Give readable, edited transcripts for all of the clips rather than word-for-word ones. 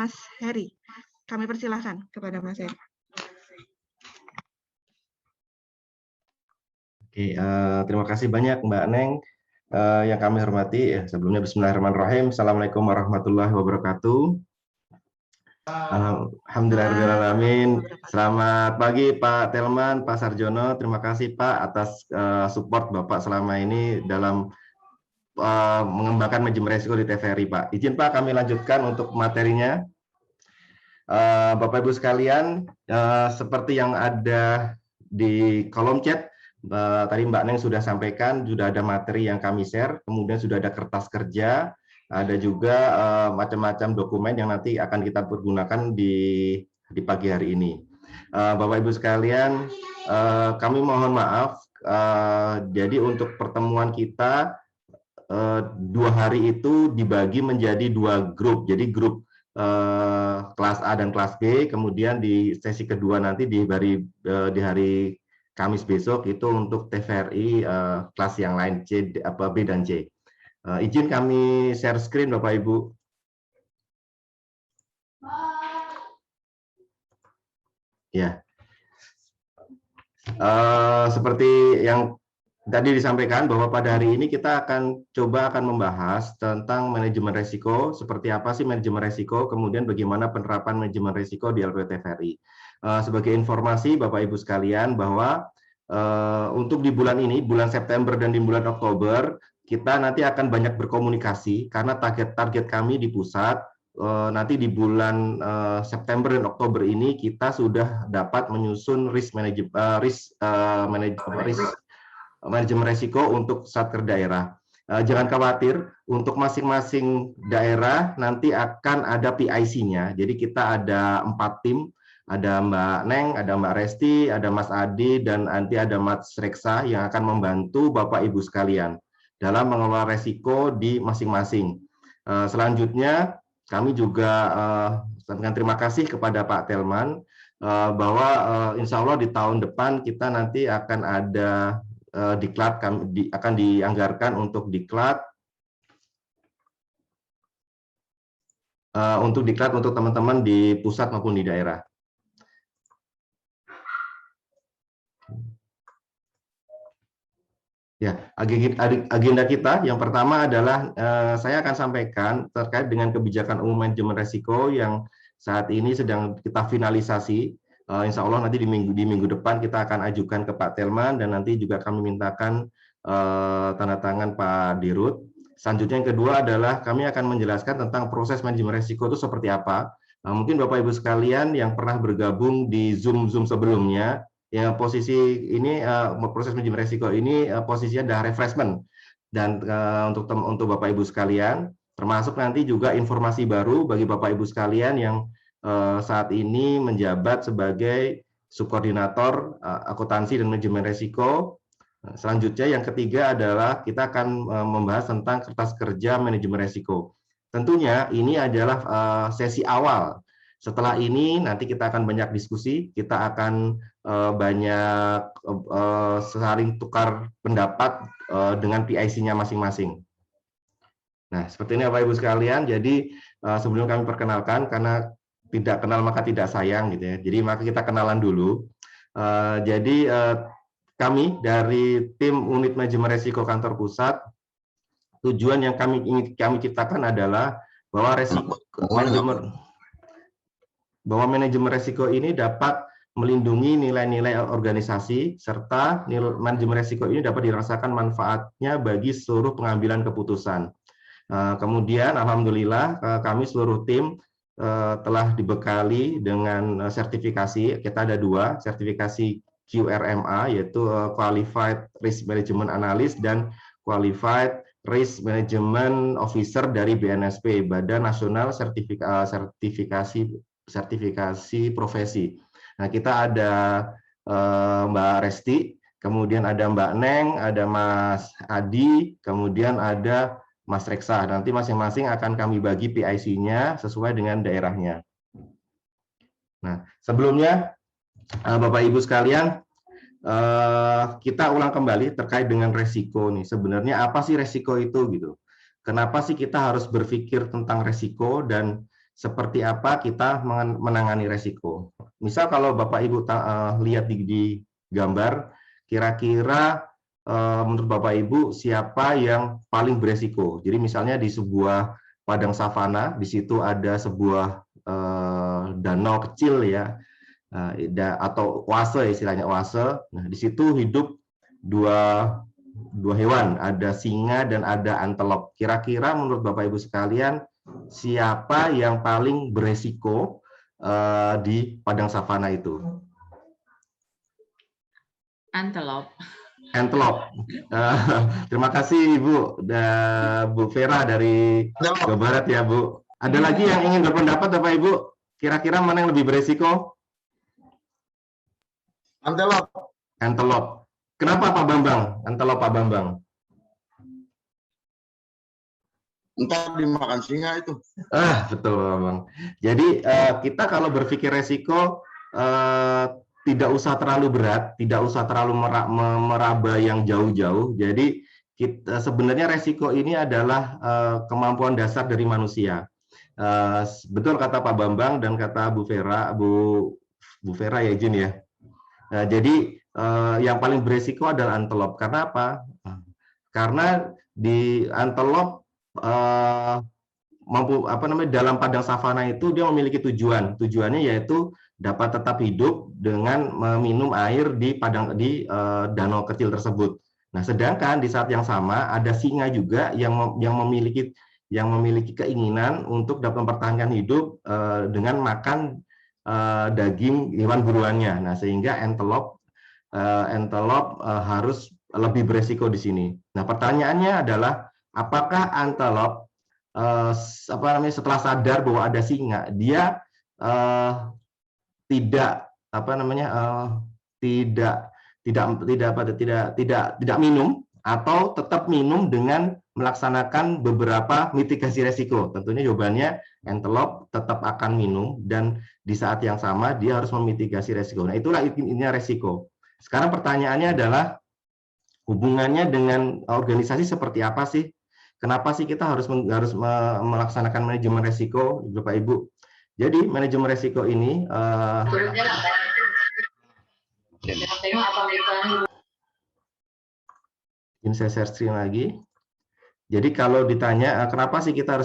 Mas Heri. Kami persilahkan kepada Mas Heri. Oke, terima kasih banyak Mbak Neng. Yang kami hormati, sebelumnya Bismillahirrahmanirrahim. Assalamualaikum warahmatullahi wabarakatuh. Alhamdulillahirrahmanirrahim. Selamat pagi Pak Telman, Pak Sarjono. Terima kasih Pak atas support Bapak selama ini dalam mengembangkan manajemen resiko di TVRI Pak. Izin Pak kami lanjutkan untuk materinya. Bapak Ibu sekalian, seperti yang ada di kolom chat, tadi Mbak Neng sudah sampaikan, sudah ada materi yang kami share, kemudian sudah ada kertas kerja, ada juga macam-macam dokumen yang nanti akan kita pergunakan di pagi hari ini. Bapak Ibu sekalian, kami mohon maaf, jadi untuk pertemuan kita 2 hari itu dibagi menjadi 2 grup, jadi grup kelas A dan kelas B, kemudian di sesi kedua nanti di hari Kamis besok itu untuk TVRI kelas yang lain C, B dan C. Izin kami share screen Bapak Ibu. Ya, seperti yang tadi disampaikan bahwa pada hari ini kita akan membahas tentang manajemen resiko, seperti apa sih manajemen resiko, kemudian bagaimana penerapan manajemen resiko di LP TVRI. Sebagai informasi Bapak Ibu sekalian bahwa untuk di bulan ini, bulan September dan di bulan Oktober, kita nanti akan banyak berkomunikasi karena target kami di pusat nanti di bulan September dan Oktober ini kita sudah dapat menyusun manajemen resiko untuk satker daerah. Jangan khawatir, untuk masing-masing daerah nanti akan ada PIC-nya. Jadi kita ada 4 tim, ada Mbak Neng, ada Mbak Resti, ada Mas Adi, dan nanti ada Mas Reksa yang akan membantu Bapak Ibu sekalian dalam mengelola resiko di masing-masing. Selanjutnya, kami juga sampaikan terima kasih kepada Pak Telman bahwa insya Allah di tahun depan kita nanti akan ada diklat akan dianggarkan untuk diklat untuk teman-teman di pusat maupun di daerah. Ya, agenda kita yang pertama adalah saya akan sampaikan terkait dengan kebijakan umum manajemen resiko yang saat ini sedang kita finalisasi. Insya Allah nanti di minggu depan kita akan ajukan ke Pak Telman dan nanti juga kami mintakan tanda tangan Pak Dirut. Selanjutnya yang kedua adalah kami akan menjelaskan tentang proses manajemen resiko itu seperti apa. Mungkin Bapak Ibu sekalian yang pernah bergabung di Zoom sebelumnya, ya posisi ini proses manajemen resiko ini posisinya adalah refreshment dan untuk Bapak Ibu sekalian, termasuk nanti juga informasi baru bagi Bapak Ibu sekalian yang saat ini menjabat sebagai subkoordinator akuntansi dan manajemen resiko. Selanjutnya yang ketiga adalah kita akan membahas tentang kertas kerja manajemen resiko. Tentunya ini adalah sesi awal. Setelah ini nanti kita akan banyak diskusi, kita akan banyak saling tukar pendapat dengan PIC-nya masing-masing. Nah, seperti ini Bapak Ibu sekalian. Jadi sebelum kami perkenalkan, karena tidak kenal maka tidak sayang gitu ya. Jadi maka kita kenalan dulu. Kami dari tim unit manajemen resiko kantor pusat, tujuan yang kami ciptakan adalah bahwa manajemen resiko ini dapat melindungi nilai-nilai organisasi serta manajemen resiko ini dapat dirasakan manfaatnya bagi seluruh pengambilan keputusan. Kemudian alhamdulillah kami seluruh tim telah dibekali dengan sertifikasi. Kita ada 2 sertifikasi QRMA, yaitu Qualified Risk Management Analyst dan Qualified Risk Management Officer dari BNSP, Badan Nasional Sertifikasi Profesi. Nah, kita ada Mbak Resti, kemudian ada Mbak Neng, ada Mas Adi, kemudian ada Mas Reksa. Nanti masing-masing akan kami bagi PIC-nya sesuai dengan daerahnya. Nah, sebelumnya Bapak Ibu sekalian, kita ulang kembali terkait dengan resiko nih. Sebenarnya apa sih resiko itu gitu? Kenapa sih kita harus berpikir tentang resiko dan seperti apa kita menangani resiko. Misal kalau Bapak Ibu lihat di gambar, kira-kira menurut Bapak Ibu siapa yang paling beresiko? Jadi misalnya di sebuah padang savana, di situ ada sebuah danau kecil ya, atau oase, istilahnya oase. Nah, di situ hidup dua hewan, ada singa dan ada antelop. Kira-kira menurut Bapak Ibu sekalian, siapa yang paling beresiko di padang savana itu? Antelop. Antelop. Terima kasih Bu, Bu Vera dari Jawa Barat ya Bu. Ada lagi yang ingin berpendapat Bapak Ibu? Kira-kira mana yang lebih beresiko? Antelop. Antelop. Kenapa Pak Bambang? Antelop Pak Bambang. Entar dimakan singa itu. Betul Pak Bambang. Jadi kita kalau berpikir resiko tidak usah terlalu berat, tidak usah terlalu meraba yang jauh-jauh. Jadi sebenarnya resiko ini adalah kemampuan dasar dari manusia. Betul kata Pak Bambang dan kata Bu Vera, Bu Vera ya izin ya. Jadi yang paling beresiko adalah antelop. Karena apa? Karena di antelop dalam padang savana itu dia memiliki tujuan. Tujuannya yaitu dapat tetap hidup dengan meminum air di danau kecil tersebut. Nah, sedangkan di saat yang sama ada singa juga yang memiliki keinginan untuk dapat mempertahankan hidup dengan makan daging hewan buruannya. Nah, sehingga antelop harus lebih beresiko di sini. Nah, pertanyaannya adalah apakah antelop setelah sadar bahwa ada singa, dia tidak minum atau tetap minum dengan melaksanakan beberapa mitigasi resiko? Tentunya jawabannya antelop tetap akan minum dan di saat yang sama dia harus memitigasi resiko. Nah, itulah intinya resiko. Sekarang pertanyaannya adalah hubungannya dengan organisasi seperti apa sih? Kenapa sih kita harus melaksanakan manajemen resiko, Bapak Ibu? Jadi manajemen resiko ini ini saya share screen lagi. Jadi kalau ditanya kenapa sih kita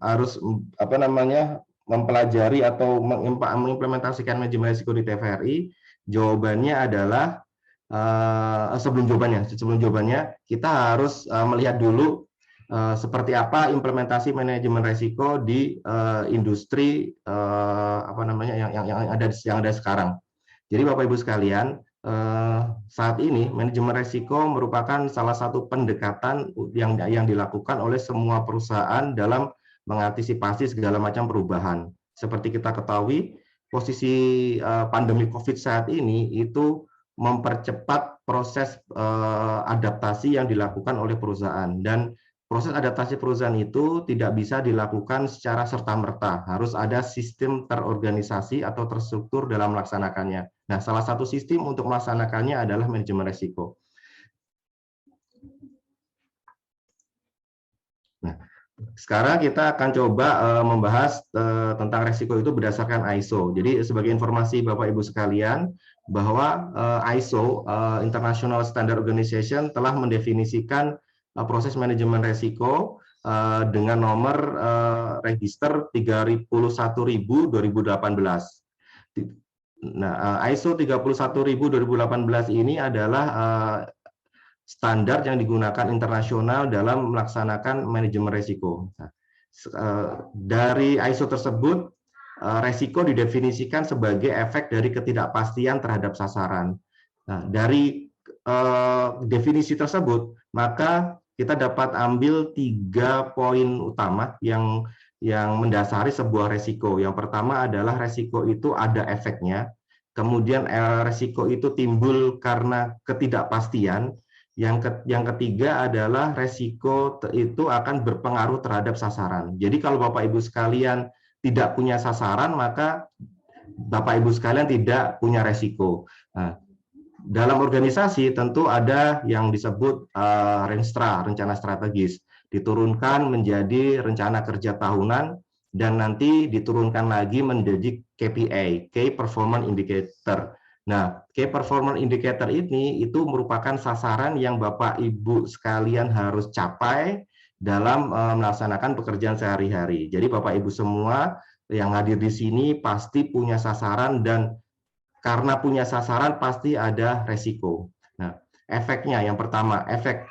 harus mempelajari atau mengimplementasikan manajemen resiko di TVRI, jawabannya adalah sebelum jawabannya kita harus melihat dulu seperti apa implementasi manajemen resiko di industri yang ada sekarang. Jadi Bapak Ibu sekalian, saat ini manajemen resiko merupakan salah satu pendekatan yang dilakukan oleh semua perusahaan dalam mengantisipasi segala macam perubahan. Seperti kita ketahui, posisi pandemi COVID saat ini itu mempercepat proses adaptasi yang dilakukan oleh perusahaan, dan proses adaptasi perusahaan itu tidak bisa dilakukan secara serta-merta, harus ada sistem terorganisasi atau terstruktur dalam melaksanakannya. Nah, salah satu sistem untuk melaksanakannya adalah manajemen resiko. Nah, sekarang kita akan coba membahas tentang resiko itu berdasarkan ISO. Jadi sebagai informasi Bapak Ibu sekalian, bahwa ISO International Standard Organization telah mendefinisikan proses manajemen resiko dengan nomor register 31.000/2018. Nah, ISO 31.000/2018 ini adalah standar yang digunakan internasional dalam melaksanakan manajemen resiko. Dari ISO tersebut, resiko didefinisikan sebagai efek dari ketidakpastian terhadap sasaran. Nah, dari definisi tersebut, maka kita dapat ambil 3 poin utama yang mendasari sebuah resiko. Yang pertama adalah resiko itu ada efeknya, kemudian resiko itu timbul karena ketidakpastian. Yang ketiga adalah resiko itu akan berpengaruh terhadap sasaran. Jadi kalau Bapak Ibu sekalian tidak punya sasaran, maka Bapak Ibu sekalian tidak punya resiko. Nah, dalam organisasi tentu ada yang disebut Renstra, rencana strategis, diturunkan menjadi rencana kerja tahunan dan nanti diturunkan lagi menjadi KPI, Key Performance Indicator. Nah, Key Performance Indicator ini itu merupakan sasaran yang Bapak Ibu sekalian harus capai dalam melaksanakan pekerjaan sehari-hari. Jadi Bapak Ibu semua yang hadir di sini pasti punya sasaran, dan karena punya sasaran pasti ada resiko. Nah, efeknya yang pertama, efek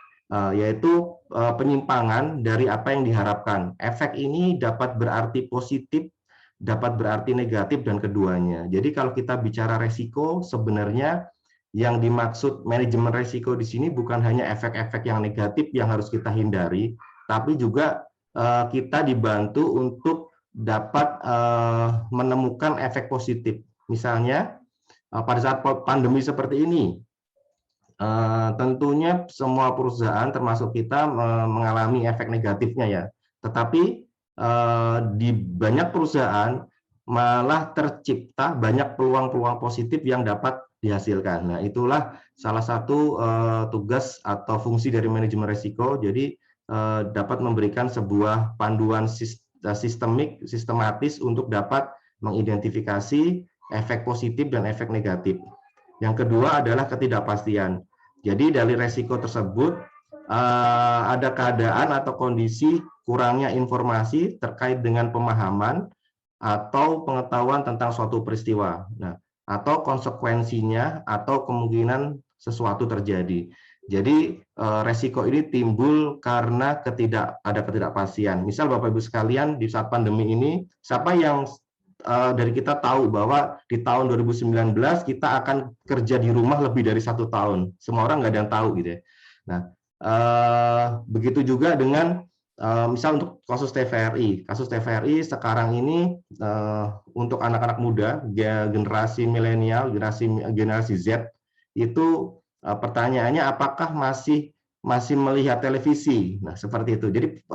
yaitu penyimpangan dari apa yang diharapkan. Efek ini dapat berarti positif, dapat berarti negatif, dan keduanya. Jadi kalau kita bicara resiko, sebenarnya yang dimaksud manajemen resiko di sini bukan hanya efek-efek yang negatif yang harus kita hindari, tapi juga kita dibantu untuk dapat menemukan efek positif. Misalnya pada saat pandemi seperti ini, tentunya semua perusahaan termasuk kita mengalami efek negatifnya ya. Tetapi di banyak perusahaan malah tercipta banyak peluang-peluang positif yang dapat dihasilkan. Nah, itulah salah satu tugas atau fungsi dari manajemen risiko. Jadi dapat memberikan sebuah panduan sistematis untuk dapat mengidentifikasi efek positif dan efek negatif. Yang kedua adalah ketidakpastian. Jadi dari resiko tersebut ada keadaan atau kondisi kurangnya informasi terkait dengan pemahaman atau pengetahuan tentang suatu peristiwa. Nah, atau konsekuensinya atau kemungkinan sesuatu terjadi. Jadi resiko ini timbul karena ada ketidakpastian. Misal Bapak Ibu sekalian, di saat pandemi ini, siapa yang dari kita tahu bahwa di tahun 2019 kita akan kerja di rumah lebih dari 1 tahun. Semua orang nggak ada yang tahu gitu ya. Nah, begitu juga dengan misal untuk kasus TVRI. Kasus TVRI sekarang ini untuk anak-anak muda, generasi milenial, generasi Z, itu pertanyaannya apakah masih melihat televisi. Nah, seperti itu. Jadi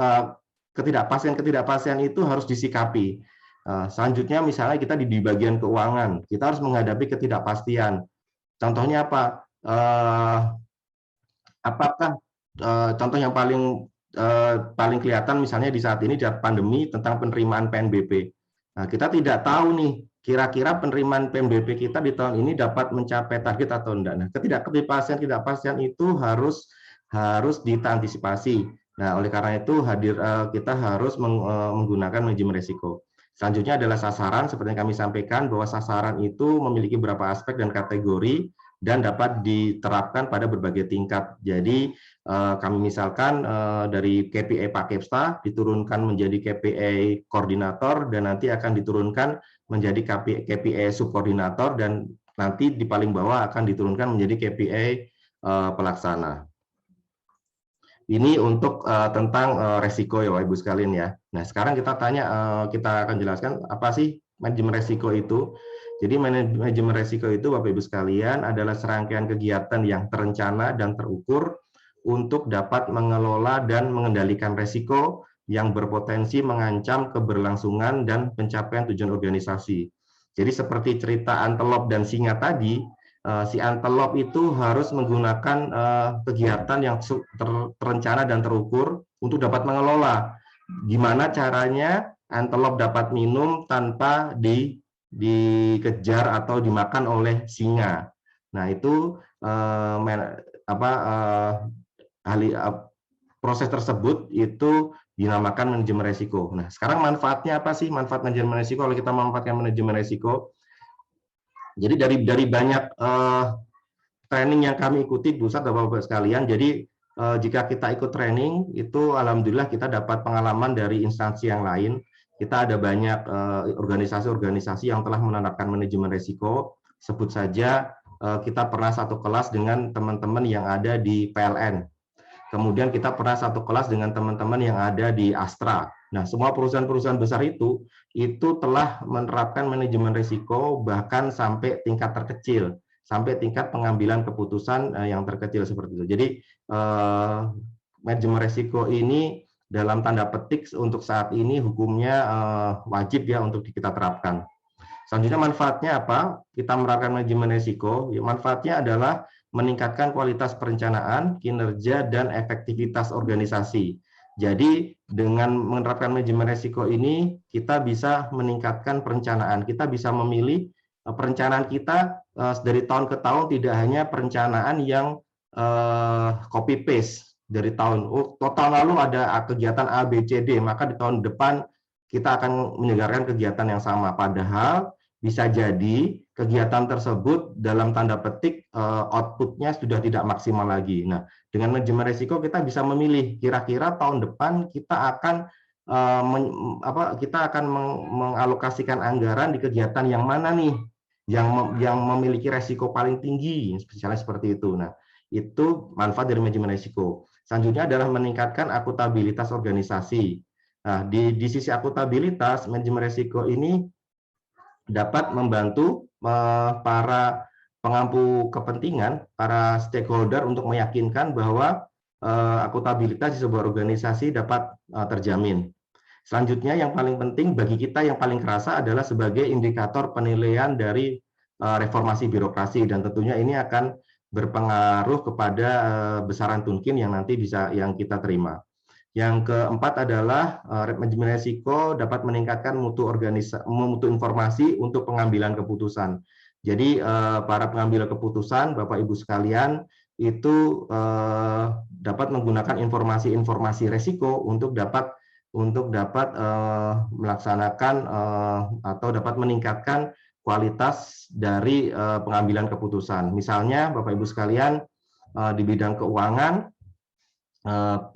ketidakpastian itu harus disikapi. Selanjutnya misalnya kita di bagian keuangan, kita harus menghadapi ketidakpastian. Contohnya apa? Apakah contoh yang paling kelihatan misalnya di saat ini di pandemi tentang penerimaan PNBP. Nah, kita tidak tahu nih kira-kira penerimaan PNBP kita di tahun ini dapat mencapai target atau enggak. Nah, ketidakpastian itu harus kita antisipasi. Nah, oleh karena itu kita harus menggunakan manajemen risiko. Selanjutnya adalah sasaran, seperti yang kami sampaikan bahwa sasaran itu memiliki beberapa aspek dan kategori dan dapat diterapkan pada berbagai tingkat. Jadi kami misalkan dari KPI Pakepsta diturunkan menjadi KPI koordinator dan nanti akan diturunkan menjadi KPI subkoordinator dan nanti di paling bawah akan diturunkan menjadi KPI pelaksana. Ini untuk tentang resiko ya Bapak Ibu sekalian ya. Nah, sekarang kita akan jelaskan apa sih manajemen resiko itu. Jadi manajemen resiko itu Bapak Ibu sekalian adalah serangkaian kegiatan yang terencana dan terukur untuk dapat mengelola dan mengendalikan resiko yang berpotensi mengancam keberlangsungan dan pencapaian tujuan organisasi. Jadi seperti cerita antelop dan singa tadi, si antelop itu harus menggunakan kegiatan yang terencana dan terukur untuk dapat mengelola. Gimana caranya antelop dapat minum tanpa dikejar atau dimakan oleh singa. Nah, itu proses tersebut itu dinamakan manajemen risiko. Nah, sekarang manfaatnya apa sih? Manfaat manajemen risiko kalau kita memanfaatkan manajemen risiko. Jadi dari banyak training yang kami ikuti, Bu Ustadz, Bapak-Bapak sekalian, jadi jika kita ikut training, itu alhamdulillah kita dapat pengalaman dari instansi yang lain. Kita ada banyak organisasi-organisasi yang telah menerapkan manajemen risiko. Sebut saja kita pernah satu kelas dengan teman-teman yang ada di PLN. Kemudian kita pernah satu kelas dengan teman-teman yang ada di Astra. Nah, semua perusahaan-perusahaan besar itu telah menerapkan manajemen risiko bahkan sampai tingkat terkecil, sampai tingkat pengambilan keputusan yang terkecil seperti itu. Jadi manajemen risiko ini dalam tanda petik untuk saat ini hukumnya wajib ya untuk kita terapkan. Selanjutnya manfaatnya apa? Kita menerapkan manajemen risiko. Ya, manfaatnya adalah meningkatkan kualitas perencanaan, kinerja, dan efektivitas organisasi. Jadi dengan menerapkan manajemen risiko ini, kita bisa meningkatkan perencanaan. Kita bisa memilih perencanaan kita dari tahun ke tahun, tidak hanya perencanaan yang copy paste dari tahun. Tahun lalu ada kegiatan A, B, C, D, maka di tahun depan kita akan menyelenggarakan kegiatan yang sama. Padahal bisa jadi kegiatan tersebut dalam tanda petik outputnya sudah tidak maksimal lagi. Nah, dengan manajemen risiko kita bisa memilih kira-kira tahun depan kita akan mengalokasikan anggaran di kegiatan yang mana nih yang memiliki risiko paling tinggi, misalnya seperti itu. Nah, itu manfaat dari manajemen risiko. Selanjutnya adalah meningkatkan akuntabilitas organisasi. Nah, di sisi akuntabilitas, manajemen risiko ini dapat membantu para pengampu kepentingan, para stakeholder untuk meyakinkan bahwa akuntabilitas di sebuah organisasi dapat terjamin. Selanjutnya yang paling penting bagi kita yang paling kerasa adalah sebagai indikator penilaian dari reformasi birokrasi, dan tentunya ini akan berpengaruh kepada besaran tunkin yang nanti bisa yang kita terima. Yang keempat adalah manajemen risiko dapat meningkatkan mutu informasi untuk pengambilan keputusan. Jadi para pengambil keputusan, Bapak Ibu sekalian, itu dapat menggunakan informasi-informasi risiko untuk dapat melaksanakan atau dapat meningkatkan kualitas dari pengambilan keputusan. Misalnya Bapak Ibu sekalian di bidang keuangan,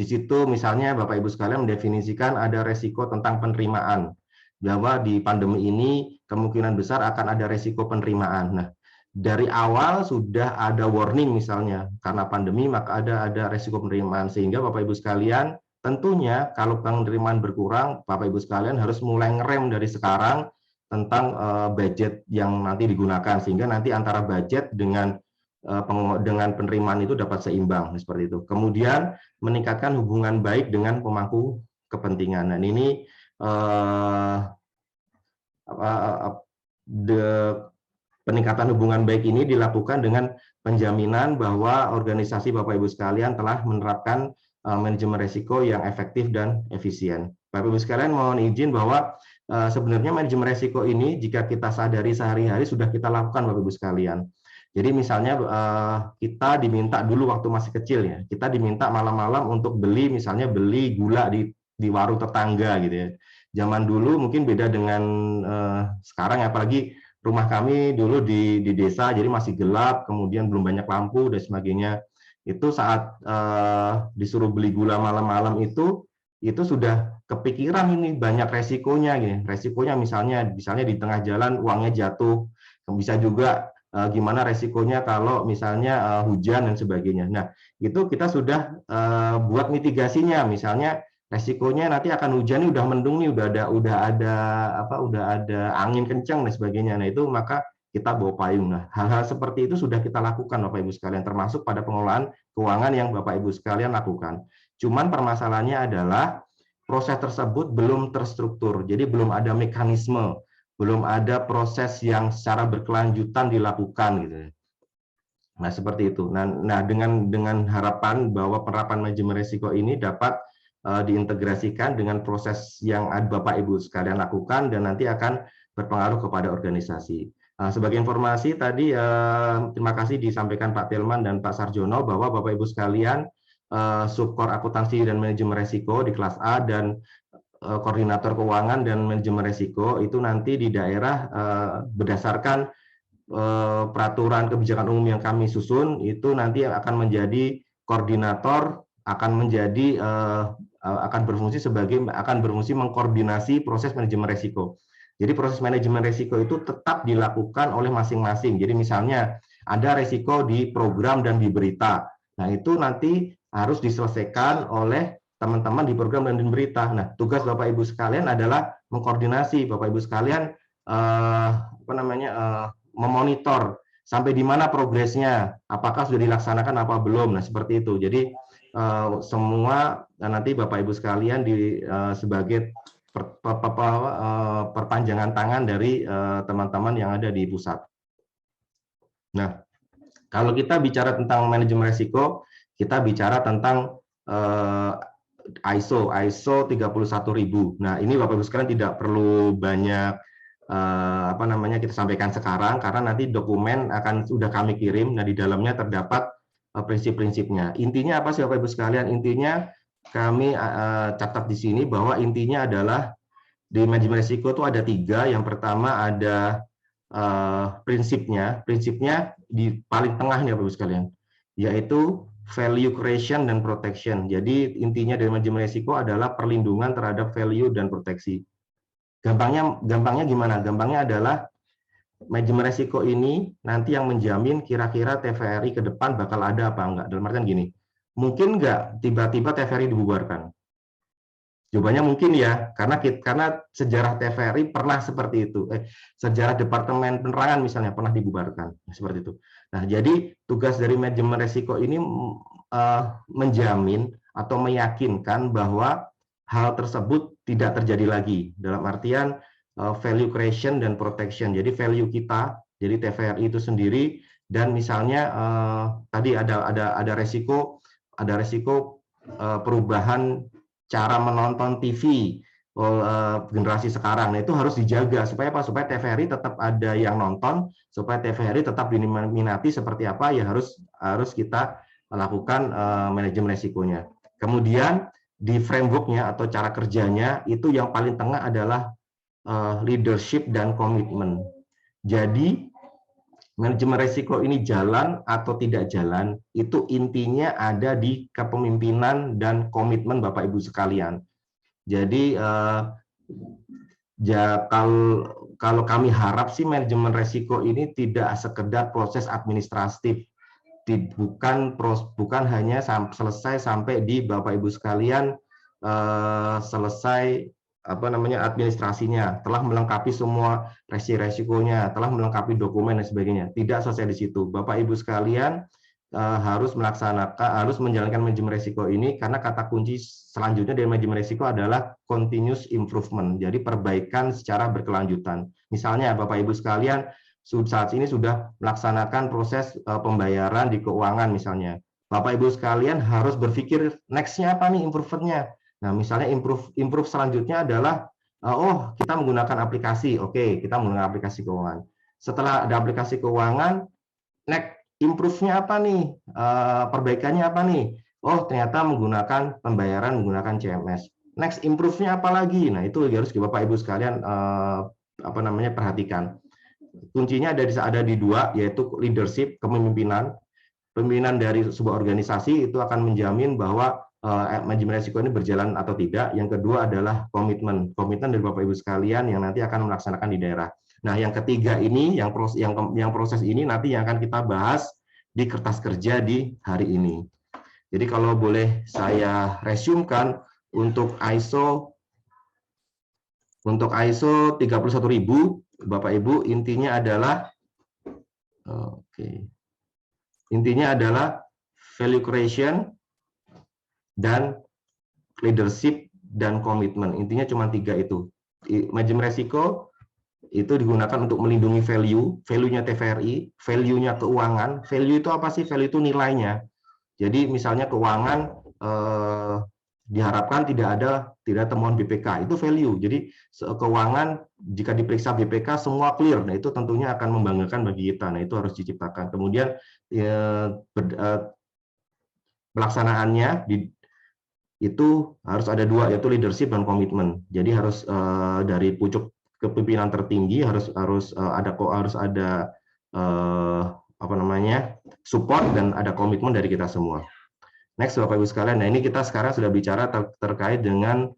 di situ misalnya Bapak Ibu sekalian mendefinisikan ada resiko tentang penerimaan, bahwa di pandemi ini kemungkinan besar akan ada resiko penerimaan. Nah, dari awal sudah ada warning misalnya karena pandemi maka ada resiko penerimaan, sehingga Bapak Ibu sekalian tentunya kalau penerimaan berkurang, Bapak Ibu sekalian harus mulai ngerem dari sekarang tentang budget yang nanti digunakan, sehingga nanti antara budget dengan penerimaan itu dapat seimbang seperti itu. Kemudian meningkatkan hubungan baik dengan pemangku kepentingan. Dan ini peningkatan hubungan baik ini dilakukan dengan penjaminan bahwa organisasi Bapak Ibu sekalian telah menerapkan manajemen risiko yang efektif dan efisien. Bapak Ibu sekalian mohon izin bahwa sebenarnya manajemen risiko ini jika kita sadari sehari-hari sudah kita lakukan Bapak Ibu sekalian. Jadi misalnya kita diminta dulu waktu masih kecil ya, kita diminta malam-malam untuk beli gula di warung tetangga gitu ya. Zaman dulu mungkin beda dengan sekarang, apalagi rumah kami dulu di desa, jadi masih gelap, kemudian belum banyak lampu dan sebagainya. Itu saat disuruh beli gula malam-malam itu sudah kepikiran ini banyak resikonya gitu. Resikonya misalnya di tengah jalan uangnya jatuh, bisa juga gimana resikonya kalau misalnya hujan dan sebagainya. Nah, itu kita sudah buat mitigasinya. Misalnya resikonya nanti akan hujan, udah mendung nih, udah ada angin kencang dan sebagainya. Nah, itu maka kita bawa payung. Nah, hal-hal seperti itu sudah kita lakukan Bapak Ibu sekalian, termasuk pada pengelolaan keuangan yang Bapak Ibu sekalian lakukan. Cuman permasalahannya adalah proses tersebut belum terstruktur. Jadi belum ada mekanisme, belum ada proses yang secara berkelanjutan dilakukan gitu. Nah, seperti itu. Nah, dengan harapan bahwa penerapan manajemen risiko ini dapat diintegrasikan dengan proses yang Bapak Ibu sekalian lakukan dan nanti akan berpengaruh kepada organisasi. Sebagai informasi tadi, terima kasih disampaikan Pak Tilman dan Pak Sarjono bahwa Bapak Ibu sekalian subkor akuntansi dan manajemen risiko di kelas A dan koordinator keuangan dan manajemen risiko itu nanti di daerah berdasarkan peraturan kebijakan umum yang kami susun, itu nanti akan menjadi koordinator, akan berfungsi mengkoordinasi proses manajemen risiko. Jadi proses manajemen risiko itu tetap dilakukan oleh masing-masing. Jadi misalnya ada risiko di program dan di berita. Nah, itu nanti harus diselesaikan oleh teman-teman di program dan di berita. Nah, tugas Bapak Ibu sekalian adalah mengkoordinasi Bapak Ibu sekalian memonitor sampai di mana progresnya, apakah sudah dilaksanakan apa belum. Nah, seperti itu. Jadi semua nanti Bapak Ibu sekalian sebagai perpanjangan tangan dari teman-teman yang ada di pusat. Nah, kalau kita bicara tentang manajemen risiko, kita bicara tentang ISO 31000. Nah, ini Bapak Ibu sekalian tidak perlu banyak apa namanya kita sampaikan sekarang karena nanti dokumen akan sudah kami kirim. Nah, di dalamnya terdapat prinsip-prinsipnya. Intinya apa sih Bapak Ibu sekalian? Intinya kami catat di sini bahwa intinya adalah di manajemen risiko itu ada 3. Yang pertama ada prinsipnya di paling tengah nih Bapak Ibu sekalian, yaitu value creation dan protection. Jadi intinya dari manajemen risiko adalah perlindungan terhadap value dan proteksi. Gampangnya gimana? Gampangnya adalah manajemen risiko ini nanti yang menjamin kira-kira TVRI ke depan bakal ada apa enggak. Dalam artian gini, mungkin enggak tiba-tiba TVRI dibubarkan? Jawabannya mungkin ya, karena sejarah TVRI pernah seperti itu. Sejarah Departemen Penerangan misalnya pernah dibubarkan, seperti itu. Nah, jadi tugas dari manajemen risiko ini menjamin atau meyakinkan bahwa hal tersebut tidak terjadi lagi. Dalam artian value creation dan protection. Jadi value kita, jadi TVRI itu sendiri, dan misalnya tadi ada resiko perubahan cara menonton TV generasi sekarang. Nah, itu harus dijaga supaya apa? Supaya TVRI tetap ada yang nonton, supaya TVRI tetap diminati seperti apa ya harus kita lakukan manajemen resikonya. Kemudian di framework-nya atau cara kerjanya itu yang paling tengah adalah leadership dan komitmen. Jadi manajemen risiko ini jalan atau tidak jalan, itu intinya ada di kepemimpinan dan komitmen Bapak Ibu sekalian. Jadi kalau kami harap sih manajemen risiko ini tidak sekedar proses administratif, bukan hanya selesai sampai di Bapak Ibu sekalian selesai administrasinya, telah melengkapi semua resikonya, telah melengkapi dokumen dan sebagainya. Tidak selesai di situ. Bapak Ibu sekalian harus menjalankan manajemen risiko ini karena kata kunci selanjutnya dari manajemen risiko adalah continuous improvement. Jadi perbaikan secara berkelanjutan. Misalnya Bapak Ibu sekalian saat ini sudah melaksanakan proses pembayaran di keuangan misalnya. Bapak Ibu sekalian harus berpikir next-nya apa nih improve-nya. Nah, misalnya improve selanjutnya adalah kita menggunakan aplikasi. Oke, kita menggunakan aplikasi keuangan. Setelah ada aplikasi keuangan, next improve-nya apa nih? Perbaikannya apa nih? Oh, ternyata menggunakan pembayaran menggunakan CMS. Next improve-nya apa lagi? Nah, itu harus Bapak Ibu sekalian perhatikan. Kuncinya ada di 2, yaitu leadership, kepemimpinan. Pemimpinan dari sebuah organisasi itu akan menjamin bahwa manajemen risiko ini berjalan atau tidak. Yang kedua adalah komitmen dari Bapak Ibu sekalian yang nanti akan melaksanakan di daerah. Nah, yang ketiga ini, yang proses ini nanti yang akan kita bahas di kertas kerja di hari ini. Jadi kalau boleh saya resumekan untuk ISO 31000, Bapak Ibu, intinya adalah intinya adalah value creation dan leadership dan komitmen. Intinya cuma 3 itu. Manajemen resiko itu digunakan untuk melindungi value-nya TVRI, value-nya keuangan. Value itu apa sih? Value itu nilainya. Jadi misalnya keuangan diharapkan tidak ada temuan BPK, itu value. Jadi keuangan jika diperiksa BPK semua clear. Nah, itu tentunya akan membanggakan bagi kita. Nah, itu harus diciptakan. Kemudian pelaksanaannya itu harus ada 2, yaitu leadership dan komitmen. Jadi harus dari pucuk kepemimpinan tertinggi harus ada support dan ada komitmen dari kita semua. Next, Bapak Ibu sekalian. Nah, ini kita sekarang sudah bicara terkait dengan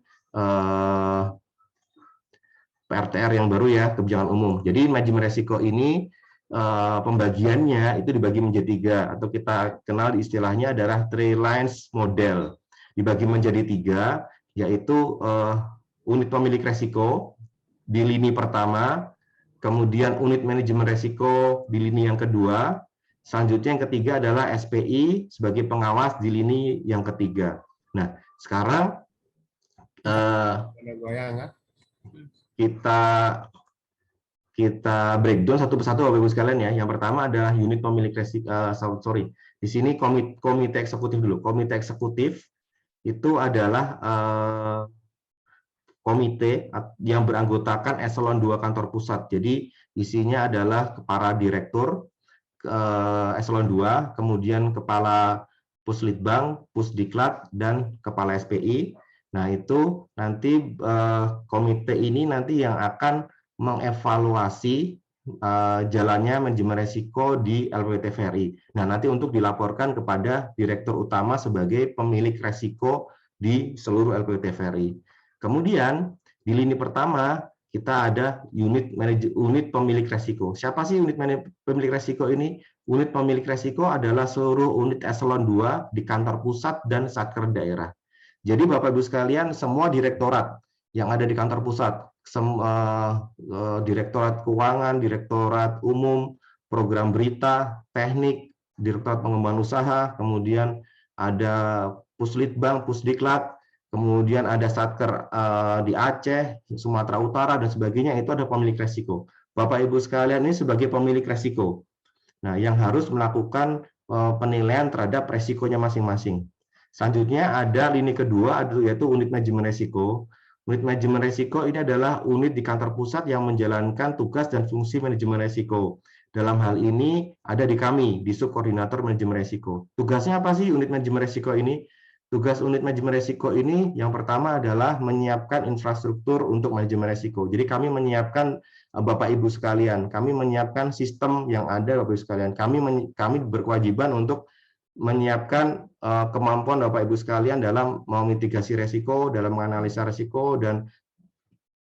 PRTR yang baru ya, kebijakan umum. Jadi manajemen risiko ini pembagiannya itu dibagi menjadi 3, atau kita kenal istilahnya adalah 3 lines model. Dibagi menjadi 3, yaitu unit pemilik risiko di lini pertama, kemudian unit manajemen risiko di lini yang kedua, selanjutnya yang ketiga adalah SPI sebagai pengawas di lini yang ketiga. Nah, sekarang kita breakdown satu persatu Bapak Ibu sekalian ya. Yang pertama adalah unit pemilik risiko, di sini komite eksekutif dulu. Komite eksekutif itu adalah komite yang beranggotakan eselon 2 kantor pusat. Jadi isinya adalah para direktur eselon 2, kemudian kepala Puslitbang, Pusdiklat, dan kepala SPI. Nah, itu nanti komite ini nanti yang akan mengevaluasi jalannya manajemen resiko di LPP TVRI. Nah, nanti untuk dilaporkan kepada direktur utama sebagai pemilik resiko di seluruh LPP TVRI. Kemudian di lini pertama kita ada unit pemilik resiko. Siapa sih unit pemilik resiko ini? Unit pemilik resiko adalah seluruh unit eselon 2 di kantor pusat dan satker daerah. Jadi Bapak Ibu sekalian, semua direktorat yang ada di kantor pusat, direktorat keuangan, direktorat umum, program berita, teknik, direktorat pengembangan usaha, kemudian ada Puslitbang, Pusdiklat, kemudian ada satker di Aceh, Sumatera Utara, dan sebagainya, itu ada pemilik resiko. Bapak Ibu sekalian ini sebagai pemilik resiko. Nah, yang harus melakukan penilaian terhadap resikonya masing-masing. Selanjutnya ada lini kedua, yaitu unit manajemen resiko. Unit manajemen resiko ini adalah unit di kantor pusat yang menjalankan tugas dan fungsi manajemen resiko. Dalam hal ini ada di kami, di subkoordinator manajemen resiko. Tugasnya apa sih unit manajemen resiko ini? Tugas unit manajemen resiko ini yang pertama adalah menyiapkan infrastruktur untuk manajemen resiko. Jadi kami menyiapkan, Bapak Ibu sekalian, kami menyiapkan sistem yang ada, Bapak Ibu sekalian. Kami berkewajiban untuk menyiapkan kemampuan Bapak Ibu sekalian dalam memitigasi resiko, dalam menganalisa resiko, dan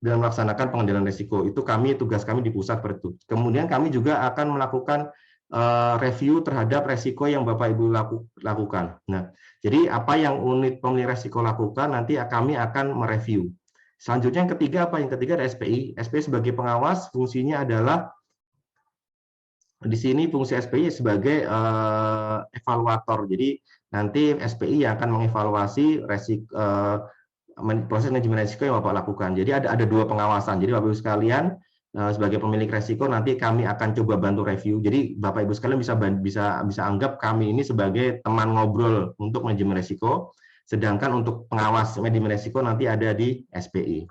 dalam melaksanakan pengendalian resiko. Itu tugas kami di pusat seperti itu. Kemudian kami juga akan melakukan review terhadap resiko yang Bapak Ibu lakukan. Nah, jadi apa yang unit pemilik resiko lakukan nanti kami akan mereview. Selanjutnya yang ketiga apa? Yang ketiga ada SPI. SPI sebagai pengawas, fungsinya adalah di sini fungsi SPI sebagai evaluator. Jadi nanti SPI yang akan mengevaluasi proses manajemen resiko yang Bapak lakukan. Jadi ada dua pengawasan. Jadi Bapak Ibu sekalian sebagai pemilik resiko nanti kami akan coba bantu review. Jadi Bapak Ibu sekalian bisa anggap kami ini sebagai teman ngobrol untuk manajemen resiko. Sedangkan untuk pengawas manajemen resiko nanti ada di SPI.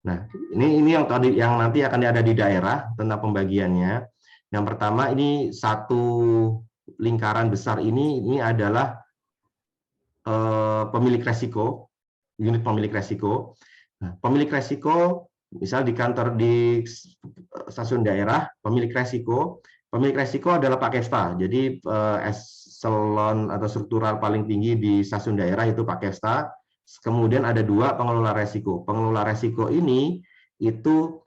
Nah, ini yang nanti akan ada di daerah tentang pembagiannya. Yang pertama ini satu lingkaran besar ini adalah pemilik resiko, unit pemilik resiko. Nah, pemilik resiko, misal di kantor di stasiun daerah, pemilik resiko adalah Pak Kesta. Jadi eselon atau struktural paling tinggi di stasiun daerah itu Pak Kesta. Kemudian ada dua pengelola resiko. Pengelola resiko ini itu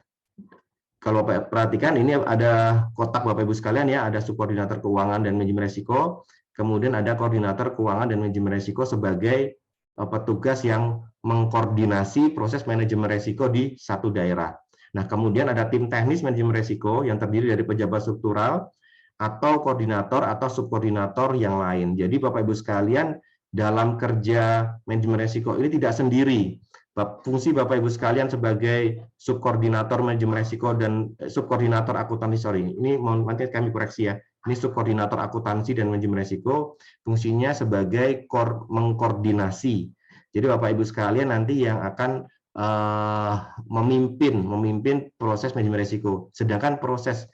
kalau Bapak perhatikan ini ada kotak Bapak Ibu sekalian ya, ada subkoordinator keuangan dan manajemen resiko, kemudian ada koordinator keuangan dan manajemen resiko sebagai petugas yang mengkoordinasi proses manajemen resiko di satu daerah. Nah, kemudian ada tim teknis manajemen resiko yang terdiri dari pejabat struktural atau koordinator atau subkoordinator yang lain. Jadi Bapak Ibu sekalian, dalam kerja manajemen resiko ini tidak sendiri. Fungsi Bapak Ibu sekalian sebagai subkoordinator manajemen resiko dan subkoordinator akuntansi, ini nanti kami koreksi ya. Ini subkoordinator akuntansi dan manajemen resiko, fungsinya sebagai mengkoordinasi. Jadi Bapak Ibu sekalian nanti yang akan memimpin proses manajemen resiko. Sedangkan proses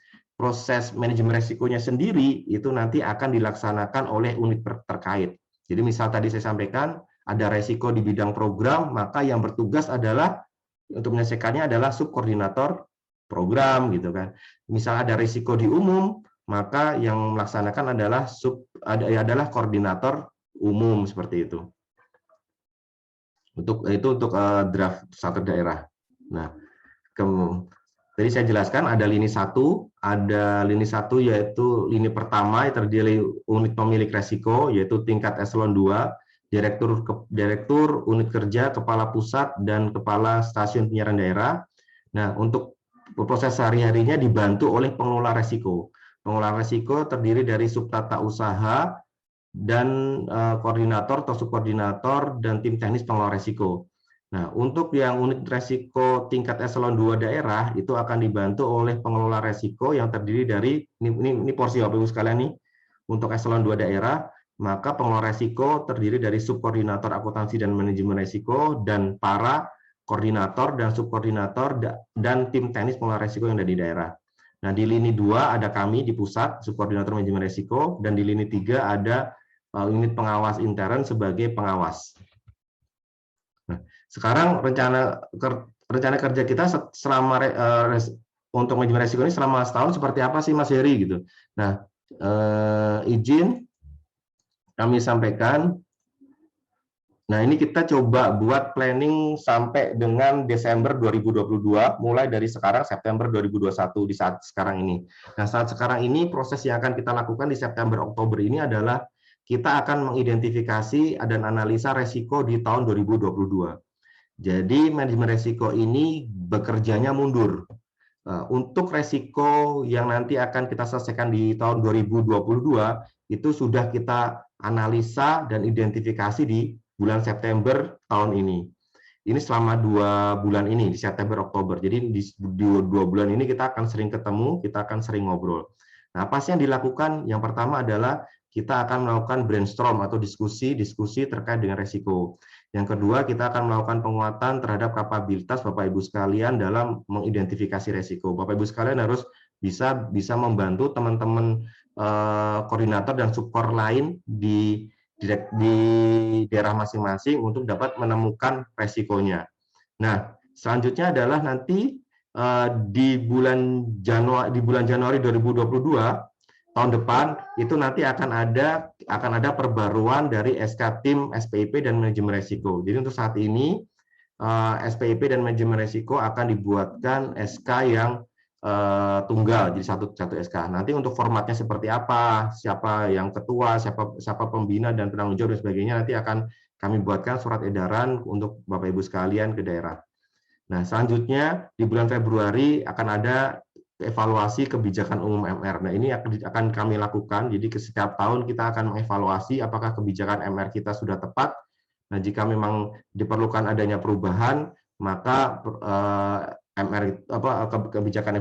manajemen resikonya sendiri itu nanti akan dilaksanakan oleh unit terkait. Jadi misal tadi saya sampaikan ada resiko di bidang program, maka yang bertugas adalah untuk menyelesaikannya adalah subkoordinator program gitu kan. Misal ada risiko di umum, maka yang melaksanakan adalah koordinator umum seperti itu. Untuk draft satu daerah. Nah, tadi saya jelaskan ada lini satu yaitu lini pertama yang terdiri unit pemilik resiko yaitu tingkat eselon 2, direktur unit kerja, kepala pusat dan kepala stasiun penyiaran daerah. Nah, untuk proses sehari-harinya dibantu oleh pengelola resiko. Pengelola resiko terdiri dari subtata usaha dan koordinator atau subkoordinator dan tim teknis pengelola resiko. Nah, untuk yang unit resiko tingkat eselon 2 daerah itu akan dibantu oleh pengelola resiko yang terdiri dari ini porsi Bapak Ibu sekalian nih. Untuk eselon 2 daerah maka pengelola resiko terdiri dari subkoordinator akuntansi dan manajemen resiko dan para koordinator dan subkoordinator dan tim teknis pengelola resiko yang ada di daerah. Nah, di lini 2 ada kami di pusat, subkoordinator manajemen resiko, dan di lini 3 ada unit pengawas intern sebagai pengawas. Nah, sekarang rencana kerja kita selama untuk manajemen resiko ini selama setahun seperti apa sih Mas Heri gitu. Nah, izin kami sampaikan. Nah, ini kita coba buat planning sampai dengan Desember 2022, mulai dari sekarang September 2021 di saat sekarang ini. Nah, saat sekarang ini proses yang akan kita lakukan di September Oktober ini adalah kita akan mengidentifikasi dan analisa resiko di tahun 2022. Jadi manajemen resiko ini bekerjanya mundur. Untuk resiko yang nanti akan kita selesaikan di tahun 2022 itu sudah kita analisa dan identifikasi di bulan September tahun ini. Ini selama 2 bulan ini, di September, Oktober. Jadi di 2 bulan ini kita akan sering ketemu, kita akan sering ngobrol. Nah, apa sih yang dilakukan? Yang pertama adalah kita akan melakukan brainstorm atau diskusi terkait dengan resiko. Yang kedua, kita akan melakukan penguatan terhadap kapabilitas Bapak Ibu sekalian dalam mengidentifikasi resiko. Bapak Ibu sekalian harus bisa membantu teman-teman koordinator dan subkor lain di daerah masing-masing untuk dapat menemukan resikonya. Nah, selanjutnya adalah nanti di bulan Januari 2022 tahun depan itu nanti akan ada perbaruan dari SK tim SPIP dan manajemen resiko. Jadi untuk saat ini SPIP dan manajemen resiko akan dibuatkan SK yang tunggal, jadi satu SK. Nanti untuk formatnya seperti apa, siapa yang ketua, siapa pembina dan penanggung jawab dan sebagainya, nanti akan kami buatkan surat edaran untuk Bapak Ibu sekalian ke daerah. Nah, selanjutnya di bulan Februari akan ada evaluasi kebijakan umum MR. Nah, ini akan kami lakukan. Jadi setiap tahun kita akan mengevaluasi apakah kebijakan MR kita sudah tepat. Nah, jika memang diperlukan adanya perubahan, maka kebijakan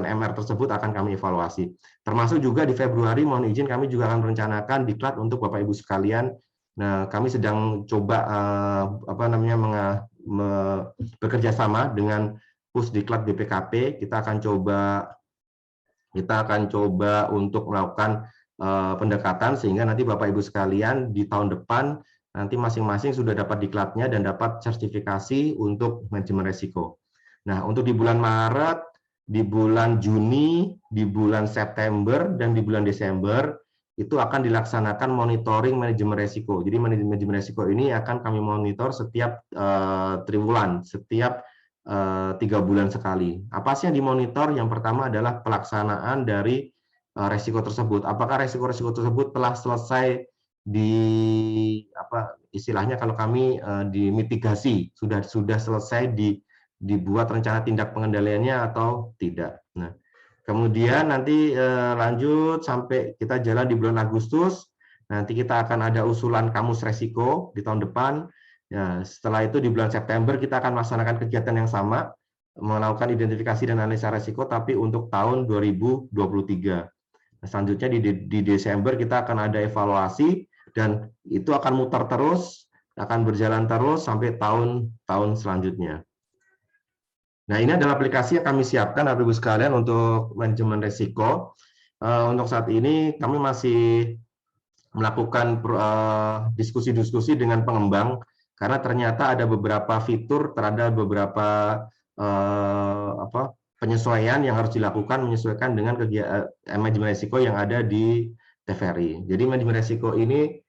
MR tersebut akan kami evaluasi. Termasuk juga di Februari, mohon izin kami juga akan merencanakan diklat untuk Bapak Ibu sekalian. Nah, kami sedang coba bekerja sama dengan Pusdiklat BPKP. Kita akan coba untuk melakukan pendekatan sehingga nanti Bapak Ibu sekalian di tahun depan nanti masing-masing sudah dapat diklatnya dan dapat sertifikasi untuk manajemen resiko. Nah, untuk di bulan Maret, di bulan Juni, di bulan September, dan di bulan Desember, itu akan dilaksanakan monitoring manajemen resiko. Jadi manajemen resiko ini akan kami monitor setiap triwulan, setiap 3 bulan sekali. Apa sih yang dimonitor? Yang pertama adalah pelaksanaan dari resiko tersebut. Apakah resiko-resiko tersebut telah selesai istilahnya kalau kami dimitigasi, sudah selesai dibuat rencana tindak pengendaliannya atau tidak. Nah, kemudian nanti lanjut sampai kita jalan di bulan Agustus, nanti kita akan ada usulan kamus resiko di tahun depan. Ya, setelah itu di bulan September kita akan melaksanakan kegiatan yang sama, melakukan identifikasi dan analisa resiko, tapi untuk tahun 2023. Nah, selanjutnya di Desember kita akan ada evaluasi, dan itu akan muter terus, akan berjalan terus sampai tahun selanjutnya. Nah, ini adalah aplikasi yang kami siapkan, Bapak Ibu sekalian, untuk manajemen risiko. Untuk saat ini kami masih melakukan diskusi-diskusi dengan pengembang, karena ternyata ada beberapa fitur, terhadap beberapa penyesuaian yang harus dilakukan menyesuaikan dengan kegiatan manajemen risiko yang ada di TVRI. Jadi manajemen risiko ini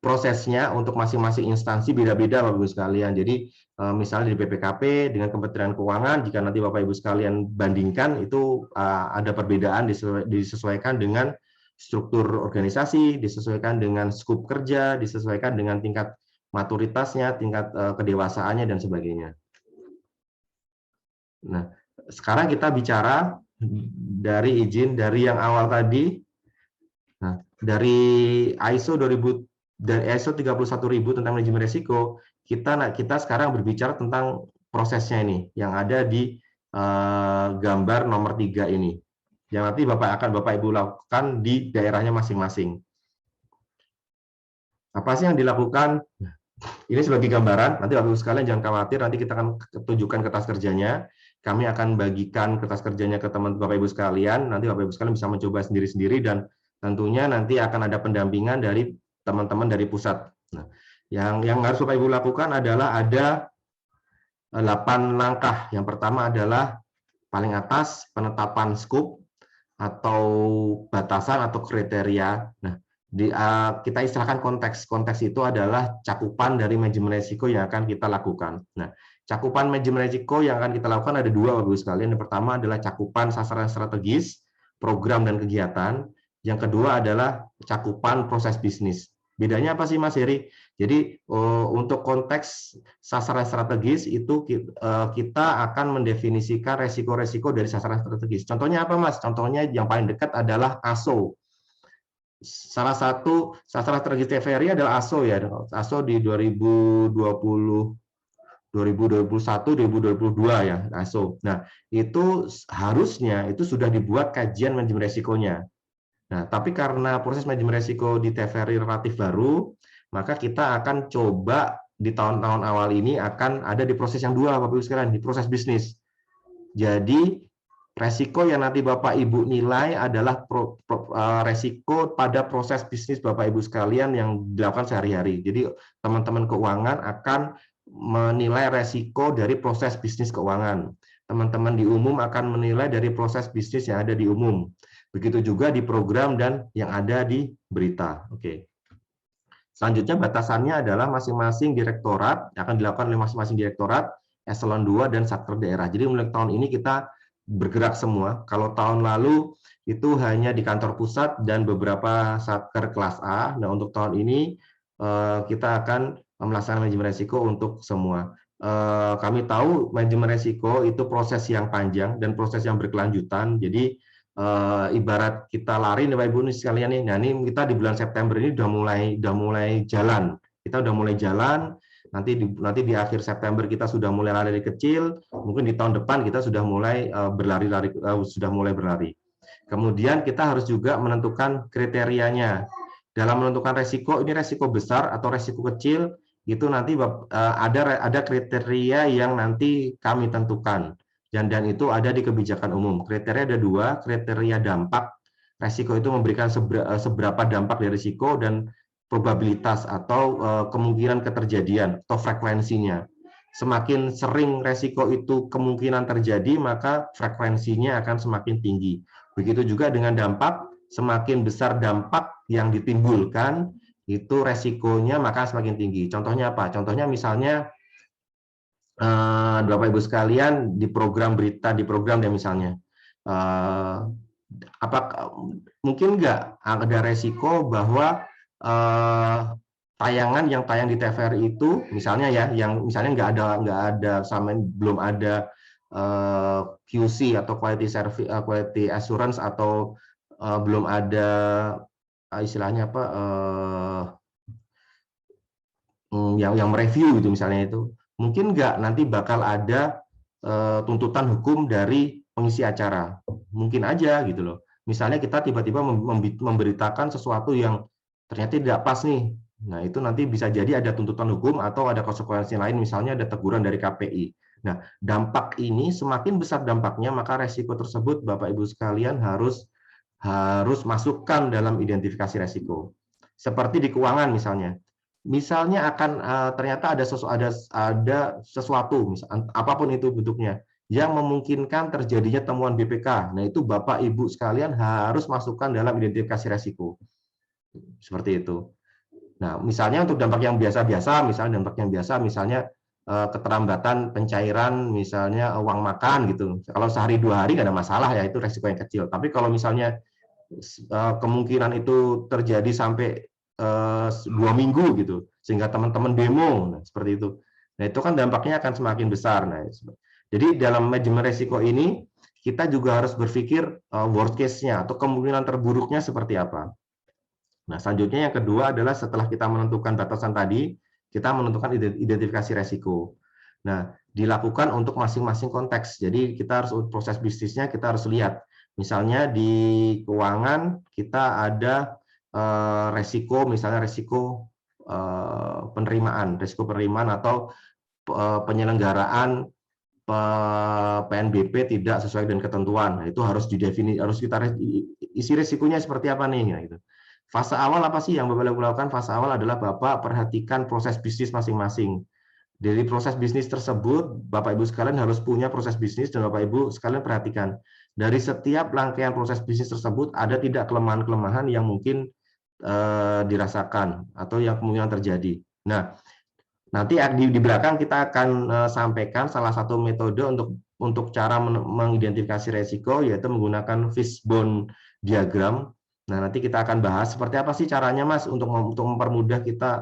prosesnya untuk masing-masing instansi beda-beda Bapak Ibu sekalian. Jadi misalnya di BPKP dengan Kementerian Keuangan, jika nanti Bapak Ibu sekalian bandingkan, itu ada perbedaan disesuaikan dengan struktur organisasi, disesuaikan dengan skup kerja, disesuaikan dengan tingkat maturitasnya, tingkat kedewasaannya, dan sebagainya. Nah, sekarang kita bicara dari izin dari yang awal tadi. Nah, dari ISO 31000 tentang manajemen risiko, kita sekarang berbicara tentang prosesnya ini yang ada di gambar nomor 3 ini. yang nanti Bapak Ibu lakukan di daerahnya masing-masing. Apa sih yang dilakukan? Ini sebagai gambaran, nanti Bapak Ibu sekalian jangan khawatir, nanti kita akan tunjukkan kertas kerjanya. Kami akan bagikan kertas kerjanya ke teman Bapak Ibu sekalian, nanti Bapak Ibu sekalian bisa mencoba sendiri-sendiri, dan tentunya nanti akan ada pendampingan dari teman-teman dari pusat. Nah, yang harus Bapak Ibu lakukan adalah ada 8 langkah. Yang pertama adalah paling atas, penetapan skop atau batasan atau kriteria. Nah, kita istilahkan konteks. Konteks itu adalah cakupan dari manajemen risiko yang akan kita lakukan. Nah, cakupan manajemen risiko yang akan kita lakukan ada 2, Bapak Ibu sekalian. Yang pertama adalah cakupan sasaran strategis, program dan kegiatan. Yang kedua adalah cakupan proses bisnis. Bedanya apa sih, Mas Heri? Jadi untuk konteks sasaran strategis itu kita akan mendefinisikan resiko-resiko dari sasaran strategis. Contohnya apa, Mas? Contohnya yang paling dekat adalah ASO. Salah satu sasaran strategis TVRI adalah ASO ya. ASO di 2021, 2022 ya, ASO. Nah, itu harusnya itu sudah dibuat kajian manajemen resikonya. Nah, tapi karena proses manajemen resiko di TVRI relatif baru, maka kita akan coba di tahun-tahun awal ini akan ada di proses yang 2, Bapak Ibu sekalian, di proses bisnis. Jadi resiko yang nanti Bapak Ibu nilai adalah resiko pada proses bisnis Bapak Ibu sekalian yang dilakukan sehari-hari. Jadi teman-teman keuangan akan menilai resiko dari proses bisnis keuangan. Teman-teman di umum akan menilai dari proses bisnis yang ada di umum. Begitu juga di program dan yang ada di berita. Oke. Selanjutnya batasannya adalah masing-masing direktorat, akan dilakukan oleh masing-masing direktorat, eselon 2 dan satker daerah. Jadi mulai tahun ini kita bergerak semua. Kalau tahun lalu itu hanya di kantor pusat dan beberapa satker kelas A. Nah, untuk tahun ini kita akan melaksanakan manajemen resiko untuk semua. Kami tahu manajemen resiko itu proses yang panjang dan proses yang berkelanjutan. Jadi ibarat kita lari nih Bapak Ibu sekalian nih. Nah, ini kita di bulan September ini udah mulai jalan. Kita udah mulai jalan. Nanti di akhir September kita sudah mulai lari kecil. Mungkin di tahun depan kita sudah mulai berlari. Kemudian kita harus juga menentukan kriterianya. Dalam menentukan resiko, ini resiko besar atau resiko kecil, itu nanti ada kriteria yang nanti kami tentukan. Dan itu ada di kebijakan umum. Kriteria ada 2, kriteria dampak. Resiko itu memberikan seberapa dampak dari risiko dan probabilitas atau kemungkinan keterjadian atau frekuensinya. Semakin sering resiko itu kemungkinan terjadi, maka frekuensinya akan semakin tinggi. Begitu juga dengan dampak, semakin besar dampak yang ditimbulkan, itu resikonya maka semakin tinggi. Contohnya apa? Contohnya misalnya Bapak Ibu sekalian di program berita, di program ya misalnya, mungkin nggak ada resiko bahwa tayangan yang tayang di TVRI itu misalnya ya, yang misalnya nggak ada belum ada QC atau quality service, quality assurance atau belum ada istilahnya apa yang mereview gitu misalnya itu. Mungkin nggak nanti bakal ada tuntutan hukum dari pengisi acara. Mungkin aja gitu loh. Misalnya kita tiba-tiba memberitakan sesuatu yang ternyata tidak pas nih. Nah, itu nanti bisa jadi ada tuntutan hukum atau ada konsekuensi lain, misalnya ada teguran dari KPI. Nah, dampak ini semakin besar dampaknya, maka resiko tersebut Bapak Ibu sekalian harus masukkan dalam identifikasi resiko. Seperti di keuangan misalnya. Misalnya akan ternyata ada sesuatu, apapun itu bentuknya, yang memungkinkan terjadinya temuan BPK. Nah, itu Bapak Ibu sekalian harus masukkan dalam identifikasi resiko. Seperti itu. Nah, misalnya untuk dampak yang biasa-biasa, misalnya keterlambatan pencairan, misalnya uang makan gitu. Kalau sehari 2 hari nggak ada masalah ya, itu resiko yang kecil. Tapi kalau misalnya kemungkinan itu terjadi sampai 2 minggu gitu, sehingga teman-teman demo, nah, seperti itu. Nah, itu kan dampaknya akan semakin besar. Nah, jadi dalam manajemen resiko ini kita juga harus berpikir worst case-nya atau kemungkinan terburuknya seperti apa. Nah, selanjutnya yang kedua adalah setelah kita menentukan batasan tadi, kita menentukan identifikasi resiko. Nah, dilakukan untuk masing-masing konteks. Jadi kita harus proses bisnisnya kita harus lihat Misalnya di keuangan kita ada resiko, misalnya resiko resiko penerimaan atau penyelenggaraan PNBP tidak sesuai dengan ketentuan. Nah, itu harus harus kita isi risikonya seperti apa nih, gitu. Fase awal apa sih yang Bapak Ibu lakukan? Fase awal adalah Bapak perhatikan proses bisnis masing-masing. Dari proses bisnis tersebut, Bapak Ibu sekalian harus punya proses bisnis, dan Bapak Ibu sekalian perhatikan dari setiap rangkaian proses bisnis tersebut ada tidak kelemahan-kelemahan yang mungkin dirasakan atau yang kemungkinan terjadi. Nah, nanti di belakang kita akan sampaikan salah satu metode untuk cara mengidentifikasi resiko, yaitu menggunakan fishbone diagram. Nah, nanti kita akan bahas seperti apa sih caranya, Mas, untuk mempermudah kita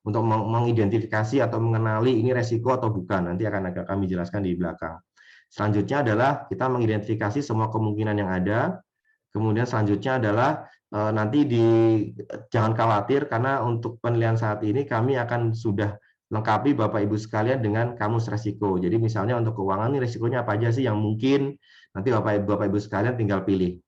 untuk mengidentifikasi atau mengenali ini resiko atau bukan. Nanti akan kami jelaskan di belakang. Selanjutnya adalah kita mengidentifikasi semua kemungkinan yang ada. Kemudian selanjutnya adalah nanti jangan khawatir, karena untuk penilaian saat ini kami akan sudah lengkapi Bapak Ibu sekalian dengan kamus resiko. Jadi misalnya untuk keuangan ini resikonya apa aja sih yang mungkin, nanti Bapak Ibu sekalian tinggal pilih.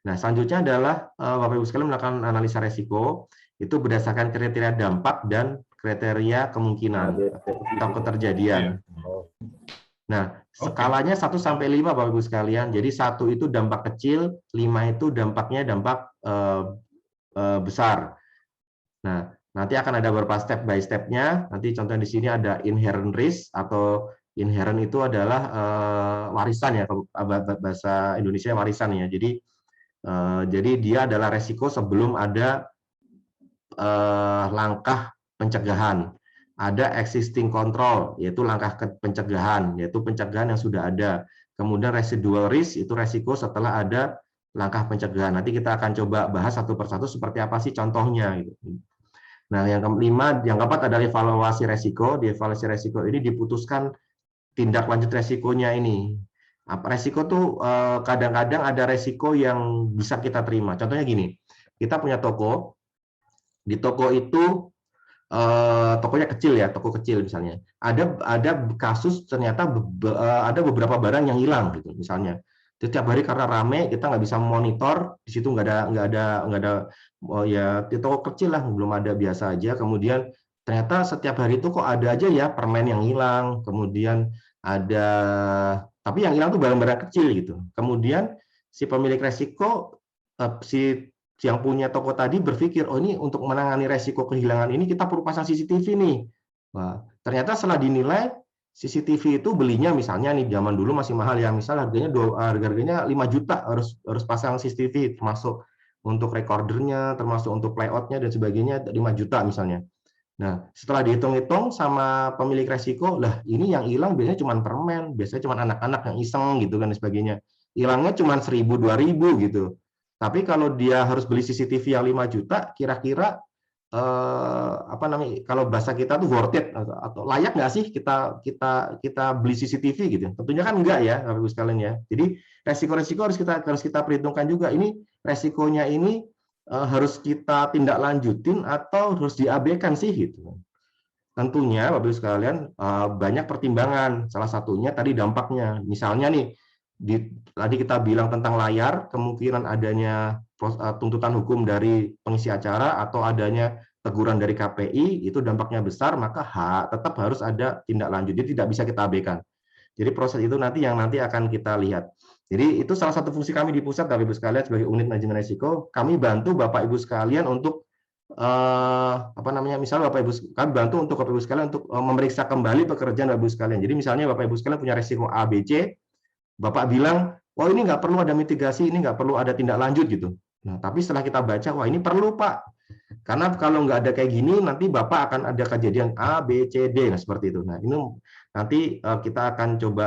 Nah, selanjutnya adalah Bapak Ibu sekalian melakukan analisa resiko itu berdasarkan kriteria dampak dan kriteria kemungkinan atau keterjadian. Nah, skalanya 1 sampai 5 Bapak Ibu sekalian. Jadi 1 itu dampak kecil, 5 itu dampak besar. Nah, nanti akan ada beberapa step by step-nya. Nanti contohnya di sini ada inherent risk, atau inherent itu adalah warisan ya, bahasa Indonesia warisan ya. Jadi dia adalah resiko sebelum ada langkah pencegahan. Ada existing control, yaitu langkah pencegahan, yaitu pencegahan yang sudah ada. Kemudian residual risk, itu resiko setelah ada langkah pencegahan. Nanti kita akan coba bahas satu persatu seperti apa sih contohnya. Nah, yang kelima, yang keempat adalah evaluasi resiko. Di evaluasi resiko ini diputuskan tindak lanjut resikonya ini. Resiko tuh kadang-kadang ada resiko yang bisa kita terima. Contohnya gini, kita punya toko. Di toko itu tokonya kecil ya, toko kecil misalnya. Ada kasus ternyata ada beberapa barang yang hilang gitu misalnya. Setiap hari karena rame kita nggak bisa monitor, di situ nggak ada ya di toko kecil lah, belum ada, biasa aja. Kemudian ternyata setiap hari itu kok ada aja ya permen yang hilang, kemudian ada, tapi yang hilang tuh barang-barang kecil gitu. Kemudian si pemilik resiko, si yang punya toko tadi berpikir, oh ini untuk menangani resiko kehilangan ini kita perlu pasang CCTV nih. Wah, ternyata setelah dinilai CCTV itu belinya misalnya nih zaman dulu masih mahal ya, misal harganya 5 juta harus pasang CCTV, termasuk untuk recordernya, termasuk untuk playoutnya dan sebagainya 5 juta misalnya. Nah, setelah dihitung-hitung sama pemilik resiko, lah ini yang hilang biasanya cuma permen, biasanya cuma anak-anak yang iseng gitu kan dan sebagainya. Hilangnya cuma 1.000 2.000 gitu. Tapi kalau dia harus beli CCTV yang 5 juta, kira-kira kalau bahasa kita tuh worth it atau layak nggak sih kita beli CCTV gitu? Tentunya kan enggak ya, Bapak Ibu sekalian ya. Jadi resiko-resiko harus kita perhitungkan juga. Ini resikonya ini harus kita tindak lanjutin atau harus diabaikan sih gitu. Tentunya Bapak Ibu sekalian banyak pertimbangan. Salah satunya tadi dampaknya. Misalnya nih, tadi kita bilang tentang layar, kemungkinan adanya tuntutan hukum dari pengisi acara atau adanya teguran dari KPI, itu dampaknya besar, maka tetap harus ada tindak lanjut. Jadi tidak bisa kita abaikan. Jadi proses itu nanti akan kita lihat. Jadi itu salah satu fungsi kami di pusat, Bapak Ibu sekalian, sebagai unit manajemen risiko, kami bantu Bapak Ibu sekalian untuk misal kami bantu untuk Bapak Ibu sekalian untuk memeriksa kembali pekerjaan Bapak Ibu sekalian. Jadi misalnya Bapak Ibu sekalian punya risiko A, B, C, Bapak bilang, wah ini nggak perlu ada mitigasi, ini nggak perlu ada tindak lanjut gitu. Nah, tapi setelah kita baca, wah ini perlu Pak. Karena kalau nggak ada kayak gini, nanti Bapak akan ada kejadian A, B, C, D, nah seperti itu. Nah, ini nanti kita akan coba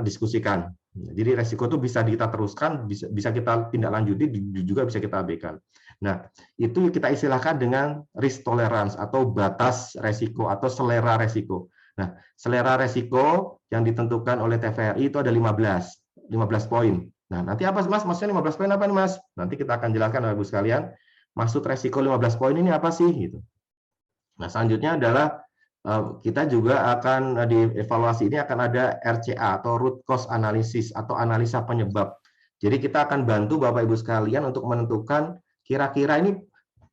diskusikan. Jadi resiko itu bisa kita teruskan, bisa kita tindak lanjuti, juga bisa kita abaikan. Nah, itu kita istilahkan dengan risk tolerance atau batas resiko atau selera resiko. Nah, selera resiko yang ditentukan oleh TVRI itu ada 15 poin. Nah, nanti apa Mas? Maksudnya 15 poin apa nih Mas? Nanti kita akan jelaskan Bapak Ibu sekalian. Maksud resiko 15 poin ini apa sih gitu. Nah, selanjutnya adalah kita juga akan di evaluasi ini akan ada RCA atau root cause analysis atau analisa penyebab. Jadi kita akan bantu Bapak Ibu sekalian untuk menentukan kira-kira ini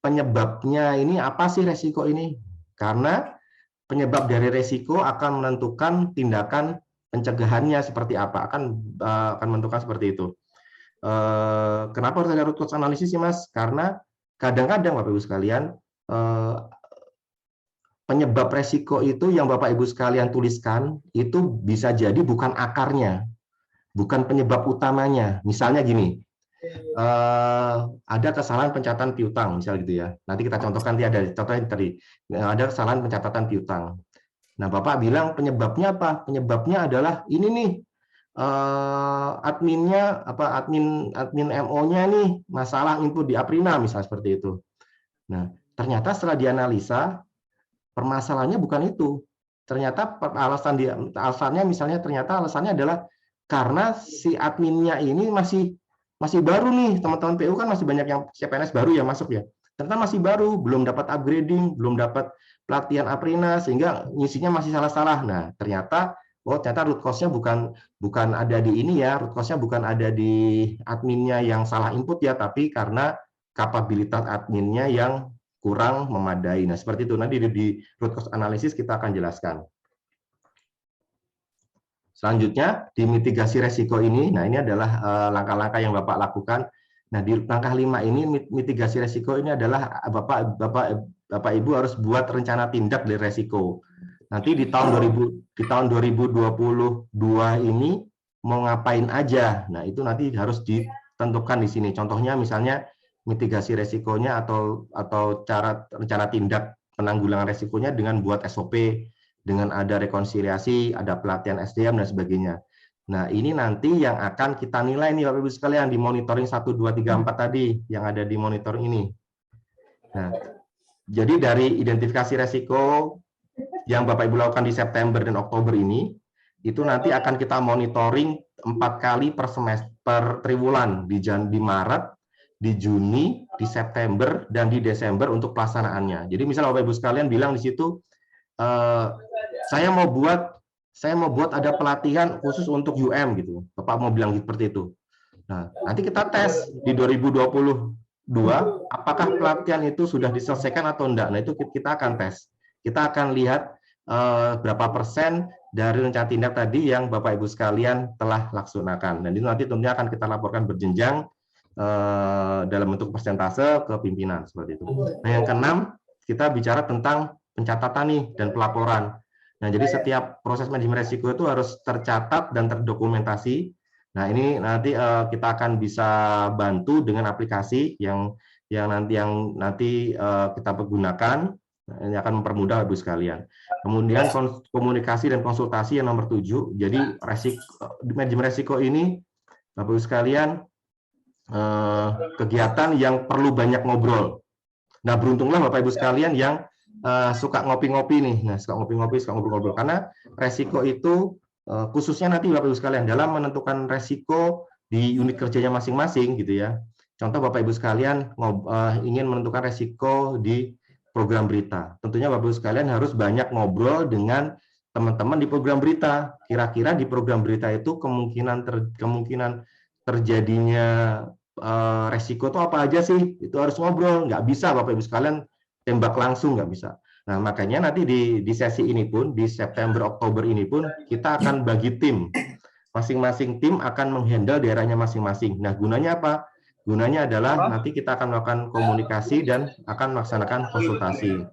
penyebabnya ini apa sih resiko ini. Karena penyebab dari resiko akan menentukan tindakan pencegahannya seperti apa, akan menentukan seperti itu. Kenapa harus ada root cause analisis sih Mas? Karena kadang-kadang Bapak Ibu sekalian, penyebab resiko itu yang Bapak Ibu sekalian tuliskan itu bisa jadi bukan akarnya, bukan penyebab utamanya. Misalnya gini, ada kesalahan pencatatan piutang, misal gitu ya. Nanti kita contohkan contohnya tadi, ada kesalahan pencatatan piutang. Nah, Bapak bilang penyebabnya apa? Penyebabnya adalah ini nih, admin MO-nya nih masalah input di Aprina, misalnya seperti itu. Nah, ternyata setelah dianalisa permasalahannya bukan itu. Ternyata alasannya misalnya ternyata alasannya adalah karena si adminnya ini masih baru nih, teman-teman PU kan masih banyak yang CPNS baru ya masuk ya. Ternyata masih baru, belum dapat upgrading, belum dapat pelatihan Aprina sehingga ngisinya masih salah-salah. Nah, ternyata root cause-nya bukan ada di ini ya, root cause-nya bukan ada di adminnya yang salah input ya, tapi karena kapabilitas adminnya yang kurang memadai. Nah, seperti itu. Nanti di root cause analysis kita akan jelaskan. Selanjutnya, di mitigasi resiko ini, nah ini adalah langkah-langkah yang Bapak lakukan. Nah, di langkah 5 ini, mitigasi resiko ini adalah Bapak Ibu harus buat rencana tindak dari resiko. Nanti di tahun 2022 ini mau ngapain aja. Nah, itu nanti harus ditentukan di sini. Contohnya misalnya mitigasi resikonya atau cara rencana tindak penanggulangan resikonya dengan buat SOP, dengan ada rekonsiliasi, ada pelatihan SDM dan sebagainya. Nah, ini nanti yang akan kita nilai nih Bapak Ibu sekalian di monitoring 1 2 3 4 tadi yang ada di monitoring ini. Nah, jadi dari identifikasi resiko yang Bapak Ibu lakukan di September dan Oktober ini, itu nanti akan kita monitoring 4 kali per semester, per triwulan di Maret, di Juni, di September, dan di Desember untuk pelaksanaannya. Jadi misalnya Bapak Ibu sekalian bilang di situ, saya mau buat ada pelatihan khusus untuk UM gitu. Bapak mau bilang seperti itu. Nah, nanti kita tes di 2022 apakah pelatihan itu sudah diselesaikan atau enggak. Nah, itu kita akan tes. Kita akan lihat berapa persen dari rencana tindak tadi yang Bapak Ibu sekalian telah laksanakan. Dan itu nanti tentunya akan kita laporkan berjenjang dalam bentuk persentase ke pimpinan seperti itu. Nah, yang keenam, kita bicara tentang pencatatan nih dan pelaporan. Nah, jadi setiap proses manajemen risiko itu harus tercatat dan terdokumentasi. Nah, ini nanti kita akan bisa bantu dengan aplikasi yang nanti kita pergunakan. Ini akan mempermudah Ibu sekalian. Kemudian komunikasi dan konsultasi yang nomor 7. Jadi manajemen risiko ini Bapak Ibu sekalian kegiatan yang perlu banyak ngobrol. Nah, beruntunglah Bapak Ibu sekalian yang suka ngopi-ngopi nih. Nah, suka ngopi-ngopi, suka ngobrol-ngobrol. Karena resiko itu khususnya nanti Bapak Ibu sekalian dalam menentukan resiko di unit kerjanya masing-masing gitu ya. Contoh Bapak Ibu sekalian ingin menentukan resiko di program berita. Tentunya Bapak Ibu sekalian harus banyak ngobrol dengan teman-teman di program berita. Kira-kira di program berita itu kemungkinan terjadinya resiko itu apa aja sih? Itu harus ngobrol. Nggak bisa Bapak Ibu sekalian tembak langsung, nggak bisa. Nah, makanya nanti di sesi ini pun, di September, Oktober ini pun, kita akan bagi tim. Masing-masing tim akan menghandle daerahnya masing-masing. Nah, gunanya apa? Gunanya adalah nanti kita akan melakukan komunikasi dan akan melaksanakan konsultasi.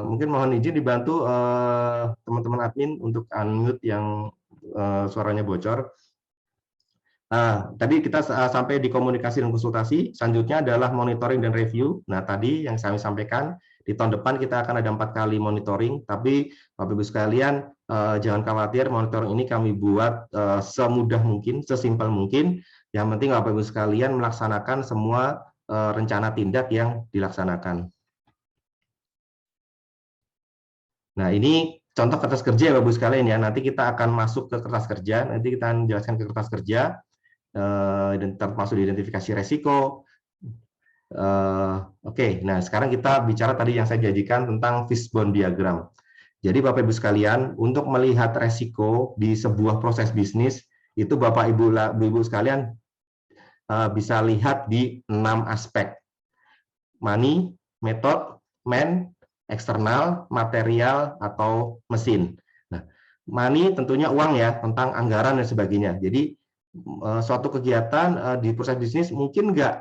Mungkin mohon izin dibantu teman-teman admin untuk unmute yang suaranya bocor. Nah, tadi kita sampai di komunikasi dan konsultasi. Selanjutnya adalah monitoring dan review. Nah, tadi yang saya sampaikan, di tahun depan kita akan ada 4 kali monitoring, tapi Bapak Ibu sekalian jangan khawatir, monitoring ini kami buat semudah mungkin, sesimpel mungkin. Yang penting Bapak Ibu sekalian melaksanakan semua rencana tindak yang dilaksanakan. Nah, ini contoh kertas kerja Bapak Ibu sekalian ya. Nanti kita akan masuk ke kertas kerja, nanti kita akan jelaskan ke kertas kerja, dan termasuk identifikasi resiko. Oke, nah sekarang kita bicara tadi yang saya janjikan tentang fishbone diagram. Jadi Bapak Ibu sekalian, untuk melihat resiko di sebuah proses bisnis, itu Bapak Ibu sekalian bisa lihat di 6 aspek. Money, method, man, eksternal, material, atau mesin. Nah, money tentunya uang ya, tentang anggaran dan sebagainya. Jadi suatu kegiatan di proses bisnis mungkin nggak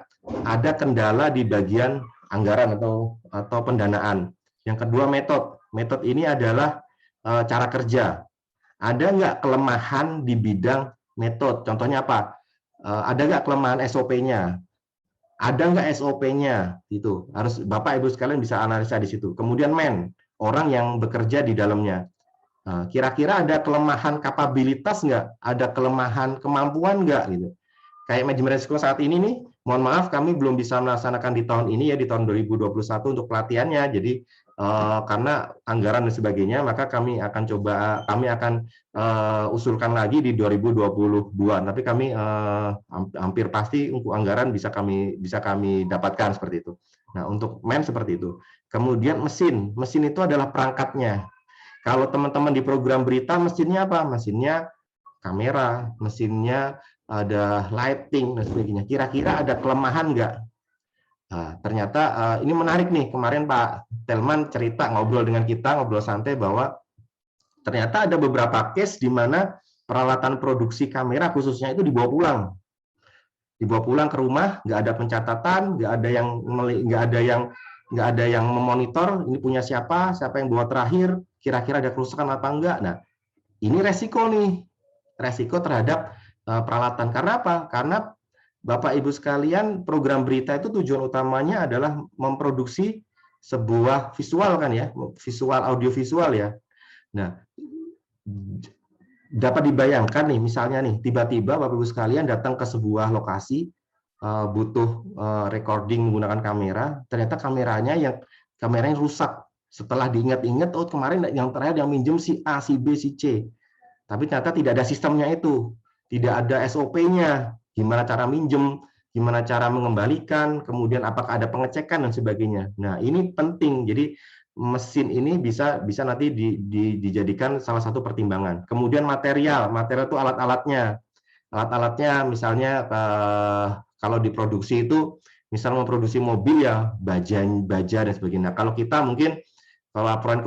ada kendala di bagian anggaran atau pendanaan. Yang kedua metode. Metode ini adalah cara kerja. Ada nggak kelemahan di bidang metode? Contohnya apa? Ada nggak kelemahan SOP-nya? Ada nggak SOP-nya? Itu harus Bapak Ibu sekalian bisa analisa di situ. Kemudian man, orang yang bekerja di dalamnya. Kira-kira ada kelemahan kapabilitas nggak? Ada kelemahan kemampuan nggak? Gitu. Kayak manajemen risiko saat ini nih, mohon maaf kami belum bisa melaksanakan di tahun ini ya, di tahun 2021 untuk pelatihannya. Jadi karena anggaran dan sebagainya, maka kami akan usulkan lagi di 2022. Tapi kami hampir pasti untuk anggaran bisa kami dapatkan seperti itu. Nah, untuk man seperti itu. Kemudian mesin itu adalah perangkatnya. Kalau teman-teman di program berita, mesinnya apa? Mesinnya kamera, mesinnya ada lighting dan sebagainya. Kira-kira ada kelemahan nggak? Nah, ternyata ini menarik nih. Kemarin Pak Telman cerita ngobrol dengan kita, ngobrol santai bahwa ternyata ada beberapa case di mana peralatan produksi kamera khususnya itu dibawa pulang ke rumah, nggak ada pencatatan, nggak ada yang memonitor ini punya siapa yang bawa terakhir, kira-kira ada kerusakan apa enggak. Nah, ini resiko nih, resiko terhadap peralatan. Karena apa? Karena Bapak Ibu sekalian, program berita itu tujuan utamanya adalah memproduksi sebuah visual kan ya, visual audiovisual ya. Nah, dapat dibayangkan nih, misalnya nih, tiba-tiba Bapak Ibu sekalian datang ke sebuah lokasi, butuh recording menggunakan kamera, ternyata kameranya rusak. Setelah diingat-ingat, oh kemarin yang terakhir yang minjem si A, si B, si C. Tapi ternyata tidak ada sistemnya itu, tidak ada SOP-nya, gimana cara minjem, gimana cara mengembalikan, kemudian apakah ada pengecekan dan sebagainya. Nah, ini penting. Jadi mesin ini bisa nanti dijadikan salah satu pertimbangan. Kemudian material itu alat-alatnya. Alat-alatnya misalnya kalau diproduksi itu, misalnya memproduksi mobil ya, baja dan sebagainya. Kalau kita mungkin kalau laporan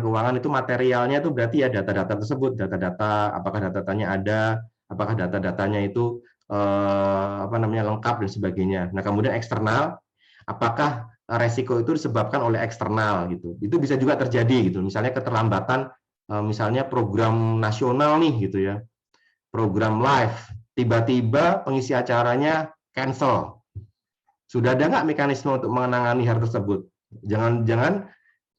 keuangan itu materialnya itu berarti ya data-data tersebut, data-data apakah data-datanya ada, apakah data-datanya itu lengkap dan sebagainya. Nah, kemudian eksternal, apakah resiko itu disebabkan oleh eksternal gitu. Itu bisa juga terjadi gitu. Misalnya keterlambatan misalnya program nasional nih gitu ya. Program live, tiba-tiba pengisi acaranya cancel. Sudah ada nggak mekanisme untuk menangani hal tersebut? Jangan-jangan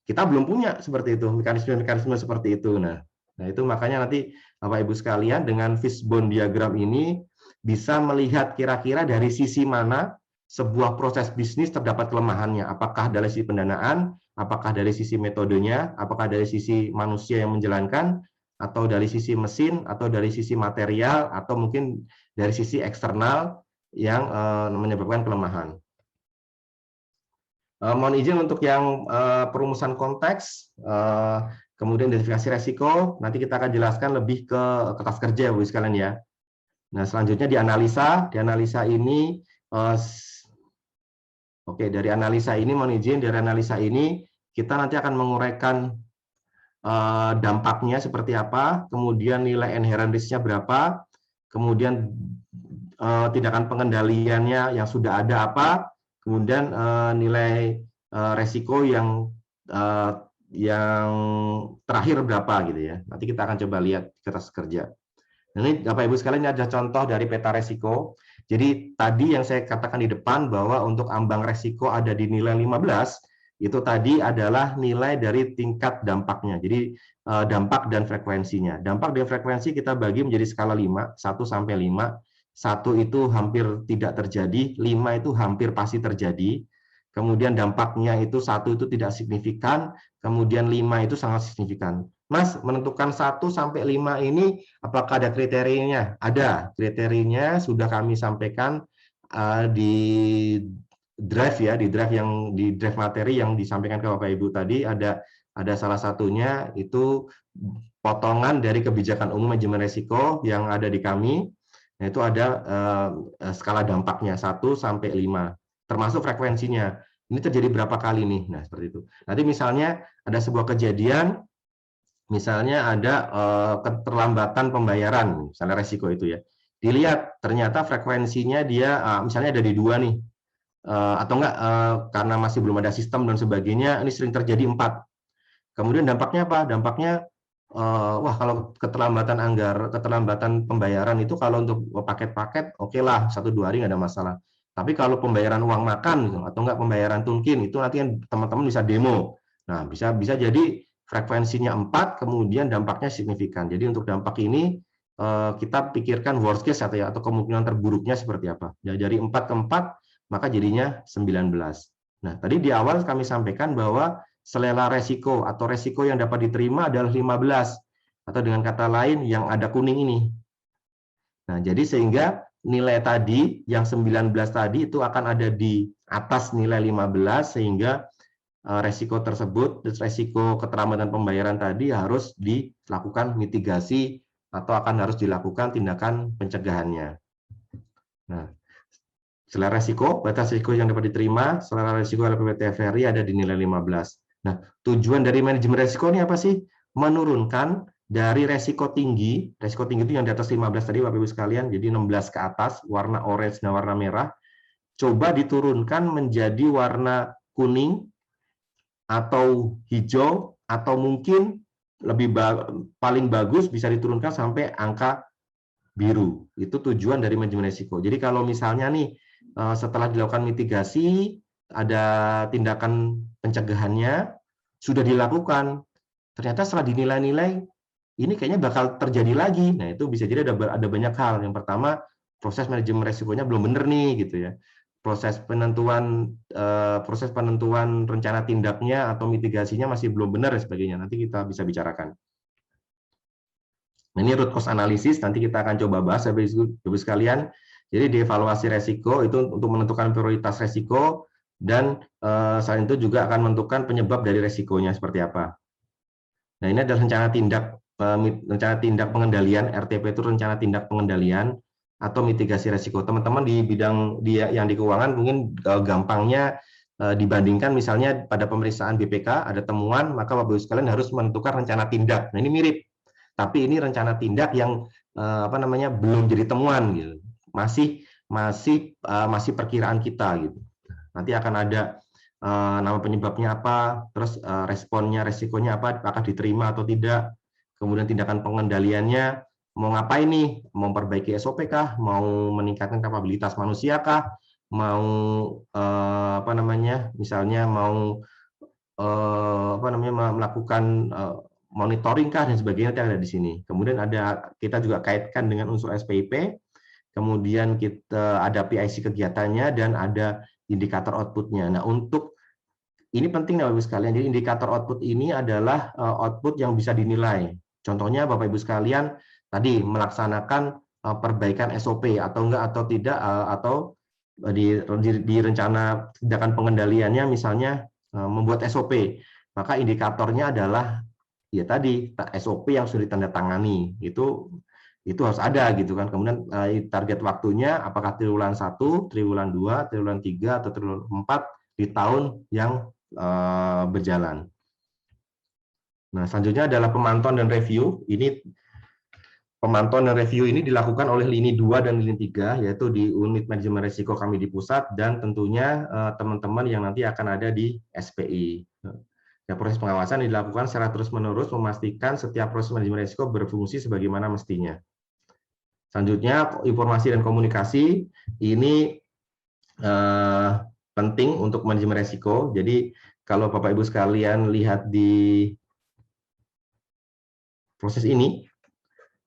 kita belum punya seperti itu, mekanisme seperti itu. Nah, itu makanya nanti Bapak Ibu sekalian dengan fishbone diagram ini bisa melihat kira-kira dari sisi mana sebuah proses bisnis terdapat kelemahannya. Apakah dari sisi pendanaan, apakah dari sisi metodenya, apakah dari sisi manusia yang menjalankan, atau dari sisi mesin, atau dari sisi material, atau mungkin dari sisi eksternal yang menyebabkan kelemahan. Mohon izin untuk yang perumusan konteks, kemudian identifikasi resiko, nanti kita akan jelaskan lebih ke kertas kerja ya, Bu sekalian ya. Nah, selanjutnya di analisa ini, dari analisa ini, mohon izin, dari analisa ini kita nanti akan menguraikan dampaknya seperti apa, kemudian nilai inherent risk-nya berapa, kemudian tindakan pengendaliannya yang sudah ada apa, kemudian nilai resiko yang terakhir berapa gitu ya. Nanti kita akan coba lihat kertas kerja. Ini Bapak Ibu sekalian, ini ada contoh dari peta resiko. Jadi tadi yang saya katakan di depan bahwa untuk ambang resiko ada di nilai 15, itu tadi adalah nilai dari tingkat dampaknya. Jadi dampak dan frekuensinya. Dampak dan frekuensi kita bagi menjadi skala 5, 1 sampai 5. 1 itu hampir tidak terjadi, 5 itu hampir pasti terjadi. Kemudian dampaknya itu 1 itu tidak signifikan, kemudian 5 itu sangat signifikan. Mas, menentukan 1 sampai 5 ini apakah ada kriterianya? Ada, kriterianya sudah kami sampaikan di drive ya, di drive materi yang disampaikan ke Bapak Ibu tadi, ada ada salah satunya itu potongan dari kebijakan umum manajemen risiko yang ada di kami. Nah, itu ada skala dampaknya 1 sampai 5, termasuk frekuensinya. Ini terjadi berapa kali nih? Nah, seperti itu. Nanti misalnya ada sebuah kejadian, misalnya ada keterlambatan pembayaran, misalnya resiko itu ya. Dilihat ternyata frekuensinya dia misalnya ada di 2 nih, atau enggak karena masih belum ada sistem dan sebagainya, ini sering terjadi 4. Kemudian dampaknya apa? Dampaknya wah, kalau keterlambatan pembayaran itu kalau untuk paket-paket oke lah 1-2 hari nggak ada masalah. Tapi kalau pembayaran uang makan gitu, atau enggak pembayaran tunkin itu nanti teman-teman bisa demo. Nah, bisa jadi frekuensinya 4, kemudian dampaknya signifikan. Jadi untuk dampak ini kita pikirkan worst case atau kemungkinan terburuknya seperti apa. Dari 4 ke 4 maka jadinya 19. Nah, tadi di awal kami sampaikan bahwa selera resiko atau resiko yang dapat diterima adalah 15, atau dengan kata lain yang ada kuning ini. Nah, jadi sehingga nilai tadi yang 19 tadi itu akan ada di atas nilai 15, sehingga resiko tersebut, resiko keterlambatan pembayaran tadi harus dilakukan mitigasi atau akan harus dilakukan tindakan pencegahannya. Nah, selera risiko, batas risiko yang dapat diterima, selera risiko LPP TVRI ada di nilai 15. Nah, tujuan dari manajemen risiko ini apa sih? Menurunkan dari resiko tinggi itu yang di atas 15 tadi Bapak Ibu sekalian, jadi 16 ke atas, warna orange dan warna merah, coba diturunkan menjadi warna kuning atau hijau, atau mungkin paling bagus bisa diturunkan sampai angka biru. Itu tujuan dari manajemen risiko. Jadi kalau misalnya nih setelah dilakukan mitigasi, ada tindakan pencegahannya sudah dilakukan, ternyata setelah dinilai-nilai ini kayaknya bakal terjadi lagi. Nah, itu bisa jadi ada banyak hal. Yang pertama, proses manajemen resikonya belum benar nih gitu ya. Proses penentuan rencana tindaknya atau mitigasinya masih belum benar dan sebagainya. Nanti kita bisa bicarakan. Nah, ini root cause analysis, nanti kita akan coba bahas Bapak Ibu sekalian. Jadi dievaluasi resiko itu untuk menentukan prioritas resiko, dan selain itu juga akan menentukan penyebab dari resikonya seperti apa. Nah, ini adalah rencana tindak pengendalian, RTP itu rencana tindak pengendalian atau mitigasi resiko. Teman-teman di bidang yang di keuangan mungkin gampangnya dibandingkan misalnya pada pemeriksaan BPK ada temuan, maka Bapak Ibu sekalian harus menentukan rencana tindak. Nah, ini mirip, tapi ini rencana tindak yang belum jadi temuan gitu. Masih perkiraan kita gitu. Nanti akan ada nama penyebabnya apa, terus responnya, resikonya apa, apakah diterima atau tidak, kemudian tindakan pengendaliannya, mau ngapain nih, mau memperbaiki SOP kah, mau meningkatkan kapabilitas manusia kah, mau misalnya mau melakukan monitoring kah dan sebagainya, yang ada di sini. Kemudian kita juga kaitkan dengan unsur SPIP, kemudian kita ada PIC kegiatannya, dan ada indikator output-nya. Nah, untuk ini penting Bapak Ibu sekalian. Jadi indikator output ini adalah output yang bisa dinilai. Contohnya Bapak Ibu sekalian tadi melaksanakan perbaikan SOP atau enggak atau tidak, atau di rencana tindakan pengendaliannya misalnya membuat SOP. Maka indikatornya adalah ya tadi SOP yang sudah ditandatangani. Itu harus ada gitu kan. Kemudian target waktunya apakah triwulan 1, triwulan 2, triwulan 3 atau triwulan 4 di tahun yang berjalan. Nah, selanjutnya adalah pemantauan dan review. Ini pemantauan dan review ini dilakukan oleh lini 2 dan lini 3, yaitu di unit manajemen risiko kami di pusat, dan tentunya teman-teman yang nanti akan ada di SPI. Ya, proses pengawasan dilakukan secara terus-menerus memastikan setiap proses manajemen risiko berfungsi sebagaimana mestinya. Selanjutnya, informasi dan komunikasi ini penting untuk manajemen risiko. Jadi, kalau Bapak Ibu sekalian lihat di proses ini,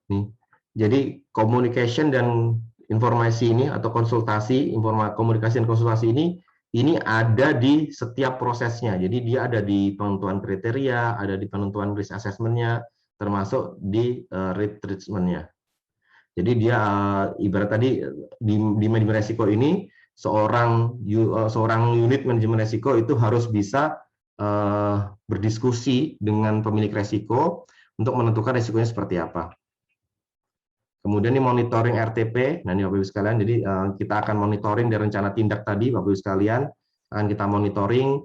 nih, jadi communication dan informasi ini atau konsultasi, komunikasi dan konsultasi ini ada di setiap prosesnya. Jadi dia ada di penentuan kriteria, ada di penentuan risk assessment-nya, termasuk di risk treatment-nya. Jadi dia ibarat tadi di manajemen risiko ini seorang unit manajemen risiko itu harus bisa berdiskusi dengan pemilik resiko untuk menentukan resikonya seperti apa. Kemudian ini monitoring RTP, nah ini Bapak Ibu sekalian, jadi kita akan monitoring dari rencana tindak tadi, Bapak Ibu sekalian, akan kita monitoring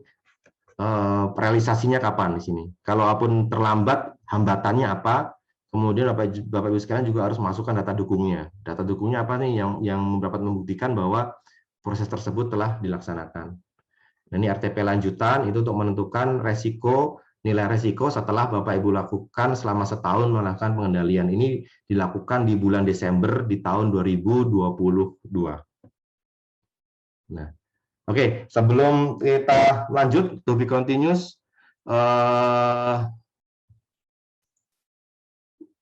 realisasinya kapan di sini. Kalaupun terlambat, hambatannya apa, kemudian Bapak Ibu sekalian juga harus masukkan data dukungnya. Data dukungnya apa nih yang dapat membuktikan bahwa proses tersebut telah dilaksanakan. Nah, ini RTP lanjutan, itu untuk menentukan resiko, nilai resiko setelah Bapak Ibu lakukan selama setahun melakukan pengendalian. Ini dilakukan di bulan Desember di tahun 2022. Nah, oke, sebelum kita lanjut, to be continuous,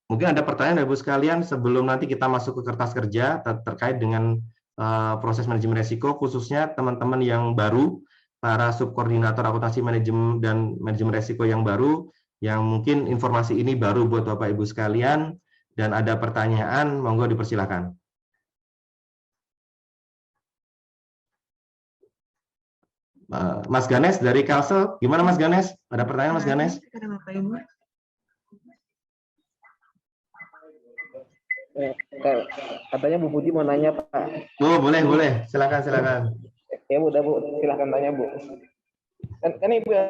mungkin ada pertanyaan dari Ibu sekalian sebelum nanti kita masuk ke kertas kerja terkait dengan proses manajemen resiko, khususnya teman-teman yang baru, para subkoordinator akuntansi manajemen dan manajemen resiko yang baru, yang mungkin informasi ini baru buat Bapak Ibu sekalian, dan ada pertanyaan, monggo dipersilakan. Mas Ganes dari Kalsel, gimana Mas Ganes? Ada pertanyaan Mas Ganes? Katanya Bu Putih mau nanya, Pak. Oh, boleh. Silakan. Ya, Bu, silakan tanya, Bu. Kan Ibu ya.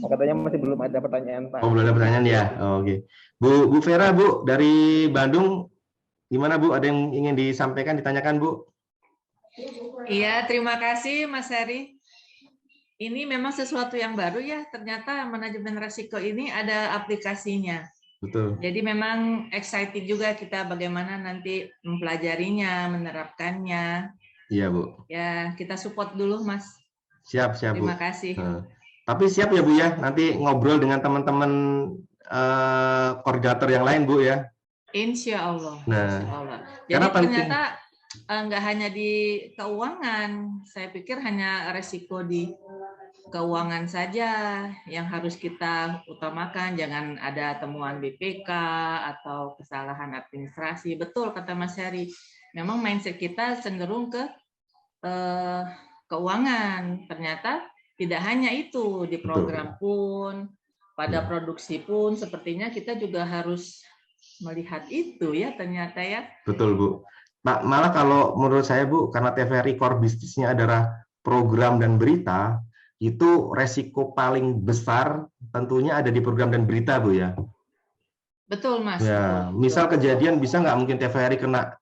Katanya masih belum ada pertanyaan, Pak. Oh, belum ada pertanyaan ya. Oh, oke. Bu Vera, Bu, dari Bandung, gimana Bu? Ada yang ingin disampaikan, ditanyakan, Bu? Iya, terima kasih Mas Heri. Ini memang sesuatu yang baru ya, ternyata manajemen resiko ini ada aplikasinya. Betul. Jadi memang excited juga kita bagaimana nanti mempelajarinya, menerapkannya. Iya, Bu. Ya, kita support dulu, Mas. Siap, Bu. Terima kasih. Tapi siap ya, Bu ya, nanti ngobrol dengan teman-teman koordinator yang lain, Bu ya. Insya Allah. Nah, Insya Allah. Jadi karena ternyata nggak hanya di keuangan, saya pikir hanya resiko di keuangan saja yang harus kita utamakan, jangan ada temuan BPK atau kesalahan administrasi. Betul kata Mas Heri, memang mindset kita cenderung ke keuangan. Ternyata tidak hanya itu, di program pun, pada produksi pun, sepertinya kita juga harus melihat itu ya ternyata ya. Betul, Bu. Nah, malah kalau menurut saya, Bu, karena TVRI core bisnisnya adalah program dan berita, itu resiko paling besar tentunya ada di program dan berita, Bu ya. Betul, Mas. Ya, betul. misal kejadian bisa nggak mungkin TVRI kena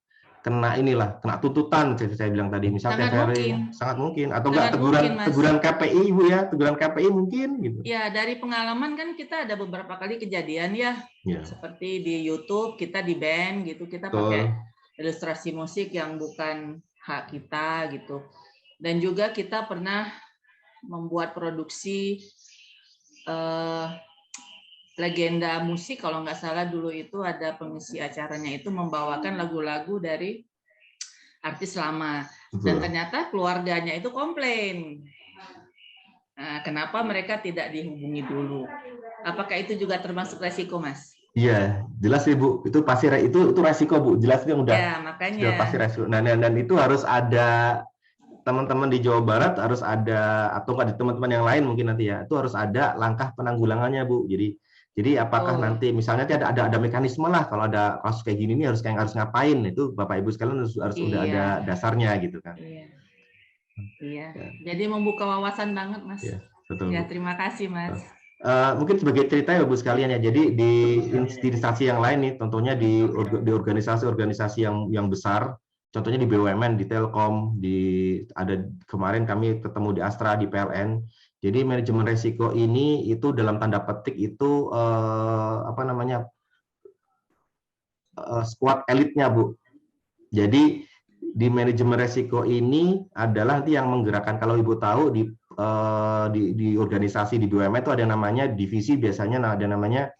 tuntutan, saya bilang tadi. Misal Sangat TVRI mungkin. sangat mungkin, atau nggak Mungkin, teguran KPI, Bu ya, teguran KPI mungkin gitu. Ya, dari pengalaman kan kita ada beberapa kali kejadian ya. Seperti di YouTube kita di ban gitu, kita pakai ilustrasi musik yang bukan hak kita gitu. Dan juga kita pernah membuat produksi legenda musik, kalau nggak salah dulu itu ada pengisi acaranya itu membawakan lagu-lagu dari artis lama. Dan ternyata keluarganya itu komplain. Nah, kenapa mereka tidak dihubungi dulu? Apakah itu juga termasuk resiko, Mas? Iya, jelas sih Bu. Itu pasti itu resiko, Bu. Jelas itu udah. Ya, makanya. Sudah pasti resiko. Nah, dan itu harus ada teman-teman di Jawa Barat, harus ada, atau nggak di teman-teman yang lain mungkin nanti ya, itu harus ada langkah penanggulangannya, Bu. Jadi apakah nanti misalnya ada mekanisme lah, kalau ada kasus kayak gini nih harus ngapain, itu Bapak Ibu sekalian harus udah ada dasarnya gitu kan. Iya. Jadi membuka wawasan banget, Mas. Iya, betul. Ya, terima kasih, Mas. Mungkin sebagai cerita ya Bu sekalian ya, jadi di instansi yang lain nih, tentunya di organisasi-organisasi yang besar, contohnya di BUMN, di Telkom, ada kemarin kami ketemu di Astra, di PLN. Jadi manajemen resiko ini itu dalam tanda petik itu squad elitnya, Bu. Jadi di manajemen resiko ini adalah nanti yang menggerakkan, kalau Ibu tahu di organisasi di BUMN itu ada namanya divisi, biasanya ada namanya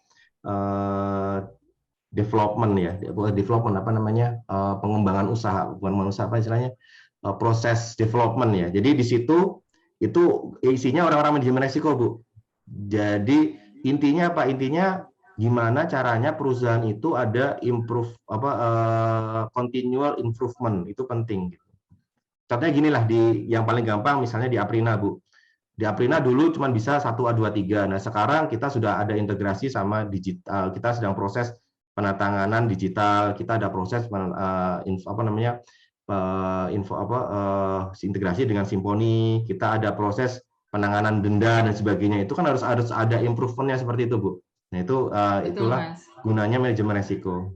development ya, pengembangan usaha, bukan usaha apa istilahnya, proses development ya. Jadi di situ itu isinya orang-orang manajemen resiko, Bu. Jadi intinya apa? Intinya gimana caranya perusahaan itu ada continual improvement, itu penting. Contohnya gini lah, yang paling gampang misalnya di Aprina, Bu. Di Aprina dulu cuma bisa 1, 2, 3. Nah, sekarang kita sudah ada integrasi sama digital. Kita sedang proses penatanganan digital. Kita ada proses integrasi dengan Simponi. Kita ada proses penanganan denda dan sebagainya. Itu kan harus ada improvementnya seperti itu, Bu. Nah, itu itulah gunanya manajemen resiko.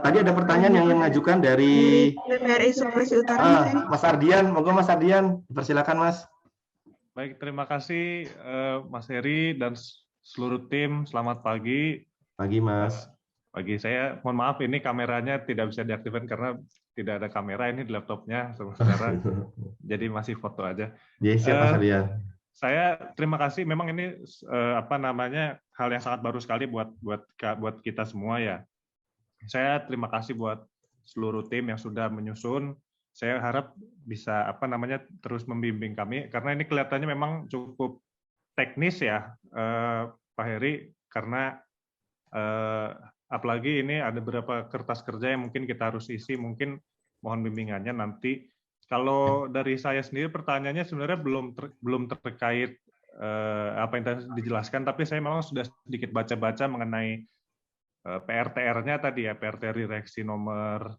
Tadi ada pertanyaan yang mengajukan dari PPRI Sulawesi Utara. Mas Ardian, monggo Mas Ardian, persilakan Mas. Baik, terima kasih Mas Heri dan seluruh tim. Selamat pagi. Pagi Mas. Pagi, saya mohon maaf ini kameranya tidak bisa diaktifkan karena tidak ada kamera ini di laptopnya, saudara. Jadi masih foto aja. Ya, siap Mas Ardian. Saya terima kasih. Memang ini hal yang sangat baru sekali buat kita semua ya. Saya terima kasih buat seluruh tim yang sudah menyusun. Saya harap bisa terus membimbing kami karena ini kelihatannya memang cukup teknis ya, Pak Heri, karena apalagi ini ada beberapa kertas kerja yang mungkin kita harus isi, mungkin mohon bimbingannya nanti. Kalau dari saya sendiri pertanyaannya sebenarnya belum terkait apa yang tadi dijelaskan, tapi saya memang sudah sedikit baca-baca mengenai PRTR-nya tadi ya, PRTR direksi nomor.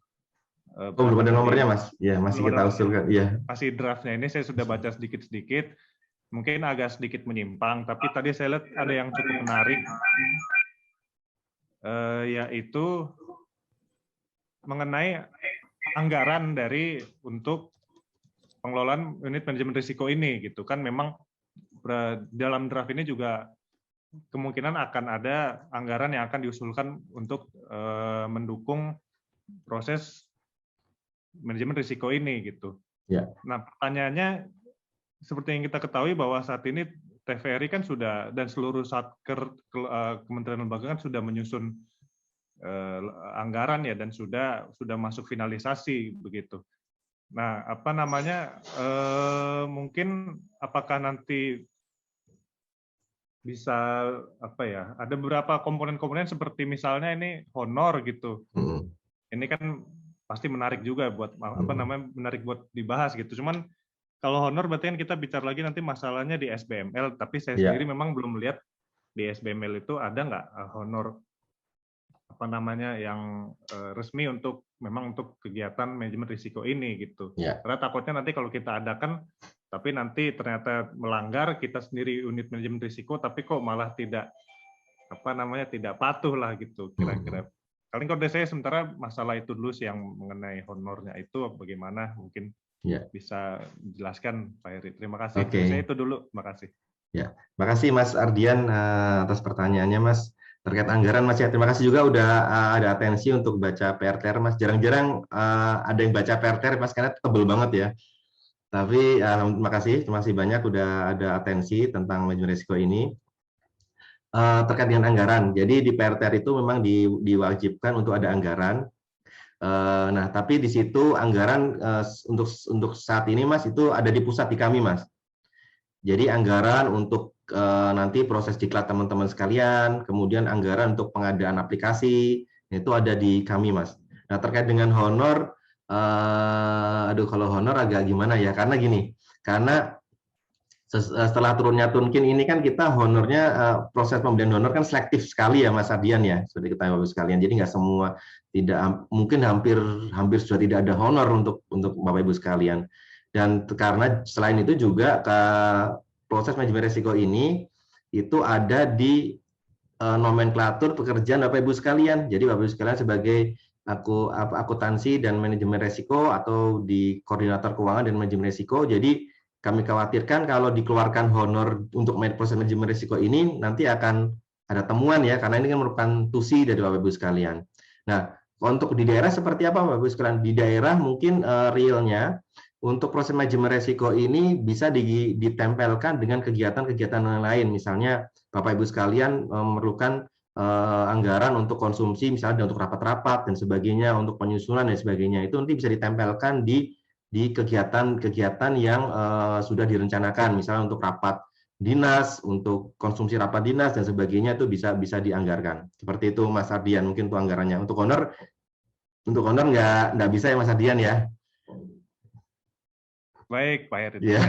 Belum ada nomornya Mas? Ya, masih kita usulkan. Iya. Masih draftnya ini saya sudah baca sedikit-sedikit, mungkin agak sedikit menyimpang, tapi tadi saya lihat ada yang cukup menarik, yaitu mengenai anggaran untuk pengelolaan unit manajemen risiko ini, gitu kan. Memang dalam draft ini juga kemungkinan akan ada anggaran yang akan diusulkan untuk mendukung proses manajemen risiko ini, gitu. Ya. Nah, pertanyaannya seperti yang kita ketahui bahwa saat ini TVRI kan sudah dan seluruh satker kementerian lembaga kan sudah menyusun anggaran ya dan sudah masuk finalisasi begitu. Nah, mungkin apakah nanti bisa ada beberapa komponen-komponen seperti misalnya ini honor gitu. Ini kan pasti menarik juga buat menarik buat dibahas gitu. Cuman kalau honor berarti kan kita bicara lagi nanti masalahnya di SBML, tapi saya sendiri memang belum melihat di SBML itu ada nggak honor yang resmi untuk kegiatan manajemen risiko ini gitu. Karena takutnya nanti kalau kita adakan tapi nanti ternyata melanggar, kita sendiri unit manajemen risiko tapi kok malah tidak tidak patuh lah gitu kira-kira. Paling kalau dari saya sementara masalah itu dulu sih, yang mengenai honornya itu bagaimana mungkin bisa dijelaskan Pak Heri. Terima kasih. Saya itu dulu, terima kasih. Ya, terima kasih Mas Ardian atas pertanyaannya Mas. Terkait anggaran Mas ya, terima kasih juga udah ada atensi untuk baca PRTR Mas. Jarang-jarang ada yang baca PRTR Mas karena tebel banget ya. Tapi terima kasih banyak udah ada atensi tentang manajemen risiko ini. Terkait dengan anggaran, jadi di PRTR itu memang diwajibkan untuk ada anggaran. Nah, tapi di situ anggaran untuk saat ini Mas itu ada di pusat di kami Mas. Jadi anggaran untuk nanti proses diklat teman-teman sekalian, kemudian anggaran untuk pengadaan aplikasi itu ada di kami Mas. Nah, terkait dengan honor, kalau honor agak gimana ya, karena gini, karena setelah turunnya Tunkin ini kan kita honornya, proses pemberian honor kan selektif sekali ya Mas Ardian ya, sudah kita Bapak sekalian. Jadi nggak semua, mungkin hampir sudah tidak ada honor untuk Bapak Ibu sekalian. Dan karena selain itu juga proses manajemen risiko ini itu ada di nomenklatur pekerjaan Bapak Ibu sekalian. Jadi Bapak Ibu sekalian sebagai akuntansi dan manajemen risiko atau di koordinator keuangan dan manajemen risiko. Jadi kami khawatirkan kalau dikeluarkan honor untuk proses manajemen risiko ini nanti akan ada temuan ya, karena ini kan merupakan tusi dari Bapak Ibu sekalian. Nah, untuk di daerah seperti apa Bapak Ibu sekalian? Di daerah mungkin realnya untuk proses manajemen risiko ini bisa ditempelkan dengan kegiatan-kegiatan lain. Misalnya Bapak Ibu sekalian memerlukan anggaran untuk konsumsi, misalnya untuk rapat-rapat dan sebagainya, untuk penyusunan dan sebagainya, itu nanti bisa ditempelkan di kegiatan-kegiatan yang sudah direncanakan, misalnya untuk rapat dinas, untuk konsumsi rapat dinas dan sebagainya itu bisa dianggarkan. Seperti itu Mas Ardian, mungkin itu anggarannya. Untuk honor nggak bisa ya Mas Ardian ya. Baik, Pak Heri. Yeah.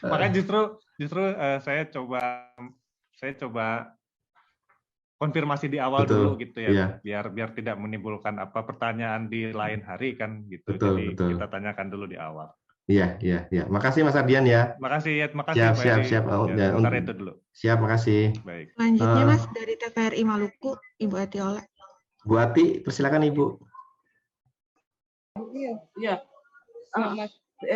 Makanya justru saya coba konfirmasi di awal dulu gitu ya, biar tidak menimbulkan pertanyaan di lain hari kan gitu. Jadi kita tanyakan dulu di awal. Iya. Makasih Mas Ardian ya. Makasih. Siap. Sebentar itu dulu. Siap, makasih. Baik. Selanjutnya Mas dari TVRI Maluku, Ibu Atiola. Bu Ati, persilakan Ibu. Iya.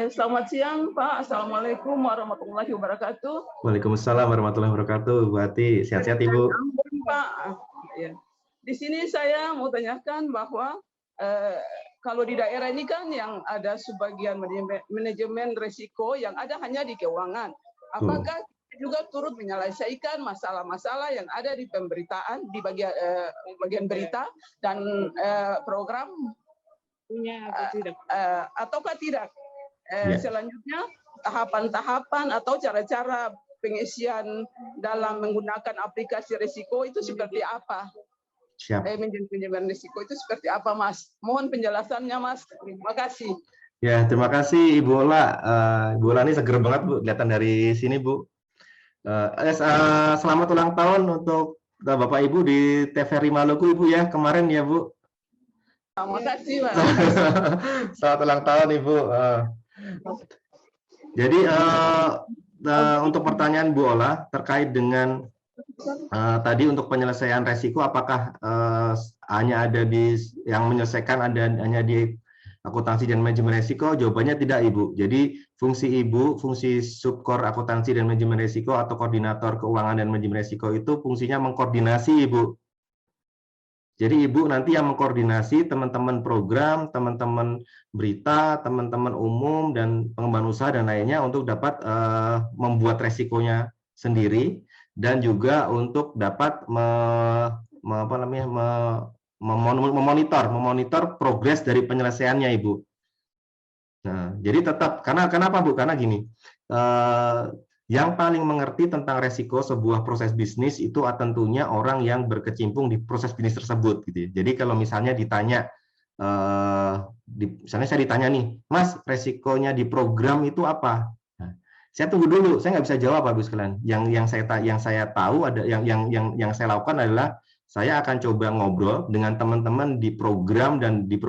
Selamat siang Pak. Assalamualaikum warahmatullahi wabarakatuh. Waalaikumsalam warahmatullahi wabarakatuh. Bu Ati, sehat-sehat Ibu. Pak. Ya. Di sini saya mau tanyakan bahwa kalau di daerah ini kan yang ada sebagian manajemen risiko yang ada hanya di keuangan. Apakah juga turut menyelesaikan masalah-masalah yang ada di pemberitaan di bagian berita dan program ataukah tidak? Selanjutnya tahapan-tahapan atau cara-cara pengisian dalam menggunakan aplikasi risiko itu seperti apa? Siap. Manajemen risiko itu seperti apa, Mas? Mohon penjelasannya, Mas. Terima kasih. Ya, terima kasih Ibu Ola. Ibu Ola ini seger banget Bu, kelihatan dari sini Bu. Selamat ulang tahun untuk Bapak Ibu di TVRI Maluku Ibu ya, kemarin ya Bu. Terima kasih, Mas. Selamat ulang tahun Ibu. Jadi untuk pertanyaan Bu Ola terkait dengan tadi untuk penyelesaian resiko, apakah hanya ada di yang menyelesaikan hanya di akuntansi dan manajemen resiko? Jawabannya tidak Ibu. Jadi fungsi subkor akuntansi dan manajemen resiko atau koordinator keuangan dan manajemen resiko itu fungsinya mengkoordinasi Ibu. Jadi Ibu nanti yang mengkoordinasi teman-teman program, teman-teman berita, teman-teman umum dan pengembangan usaha dan lainnya untuk dapat membuat resikonya sendiri dan juga untuk dapat memonitor progres dari penyelesaiannya Ibu. Nah, jadi tetap kenapa Bu? Karena gini, yang paling mengerti tentang resiko sebuah proses bisnis itu tentunya orang yang berkecimpung di proses bisnis tersebut gitu. Jadi kalau misalnya ditanya, misalnya saya ditanya nih, Mas, resikonya di program itu apa? Nah, saya tunggu dulu, saya nggak bisa jawab Bapak Ibu sekalian. Yang saya tahu ada yang saya lakukan adalah saya akan coba ngobrol dengan teman-teman di program dan di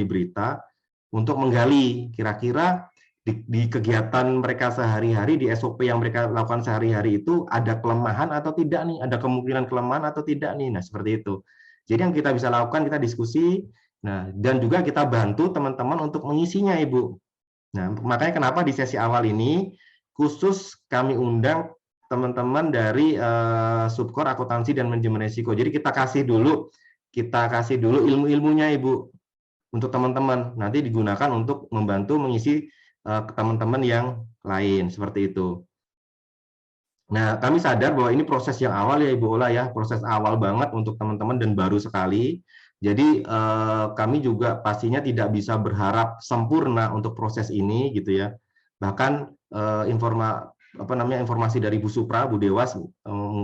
berita untuk menggali kira-kira di kegiatan mereka sehari-hari, di SOP yang mereka lakukan sehari-hari itu ada kelemahan atau tidak nih, ada kemungkinan kelemahan atau tidak nih. Nah, seperti itu. Jadi yang kita bisa lakukan, kita diskusi, nah dan juga kita bantu teman-teman untuk mengisinya Ibu. Nah, makanya kenapa di sesi awal ini khusus kami undang teman-teman dari subkor akuntansi dan manajemen risiko. Jadi kita kasih dulu ilmu-ilmunya Ibu untuk teman-teman. Nanti digunakan untuk membantu mengisi ke teman-teman yang lain seperti itu. Nah, kami sadar bahwa ini proses yang awal ya Ibu Ola ya, proses awal banget untuk teman-teman dan baru sekali. Jadi kami juga pastinya tidak bisa berharap sempurna untuk proses ini gitu ya. Bahkan informasi dari Bu Supra, Bu Dewas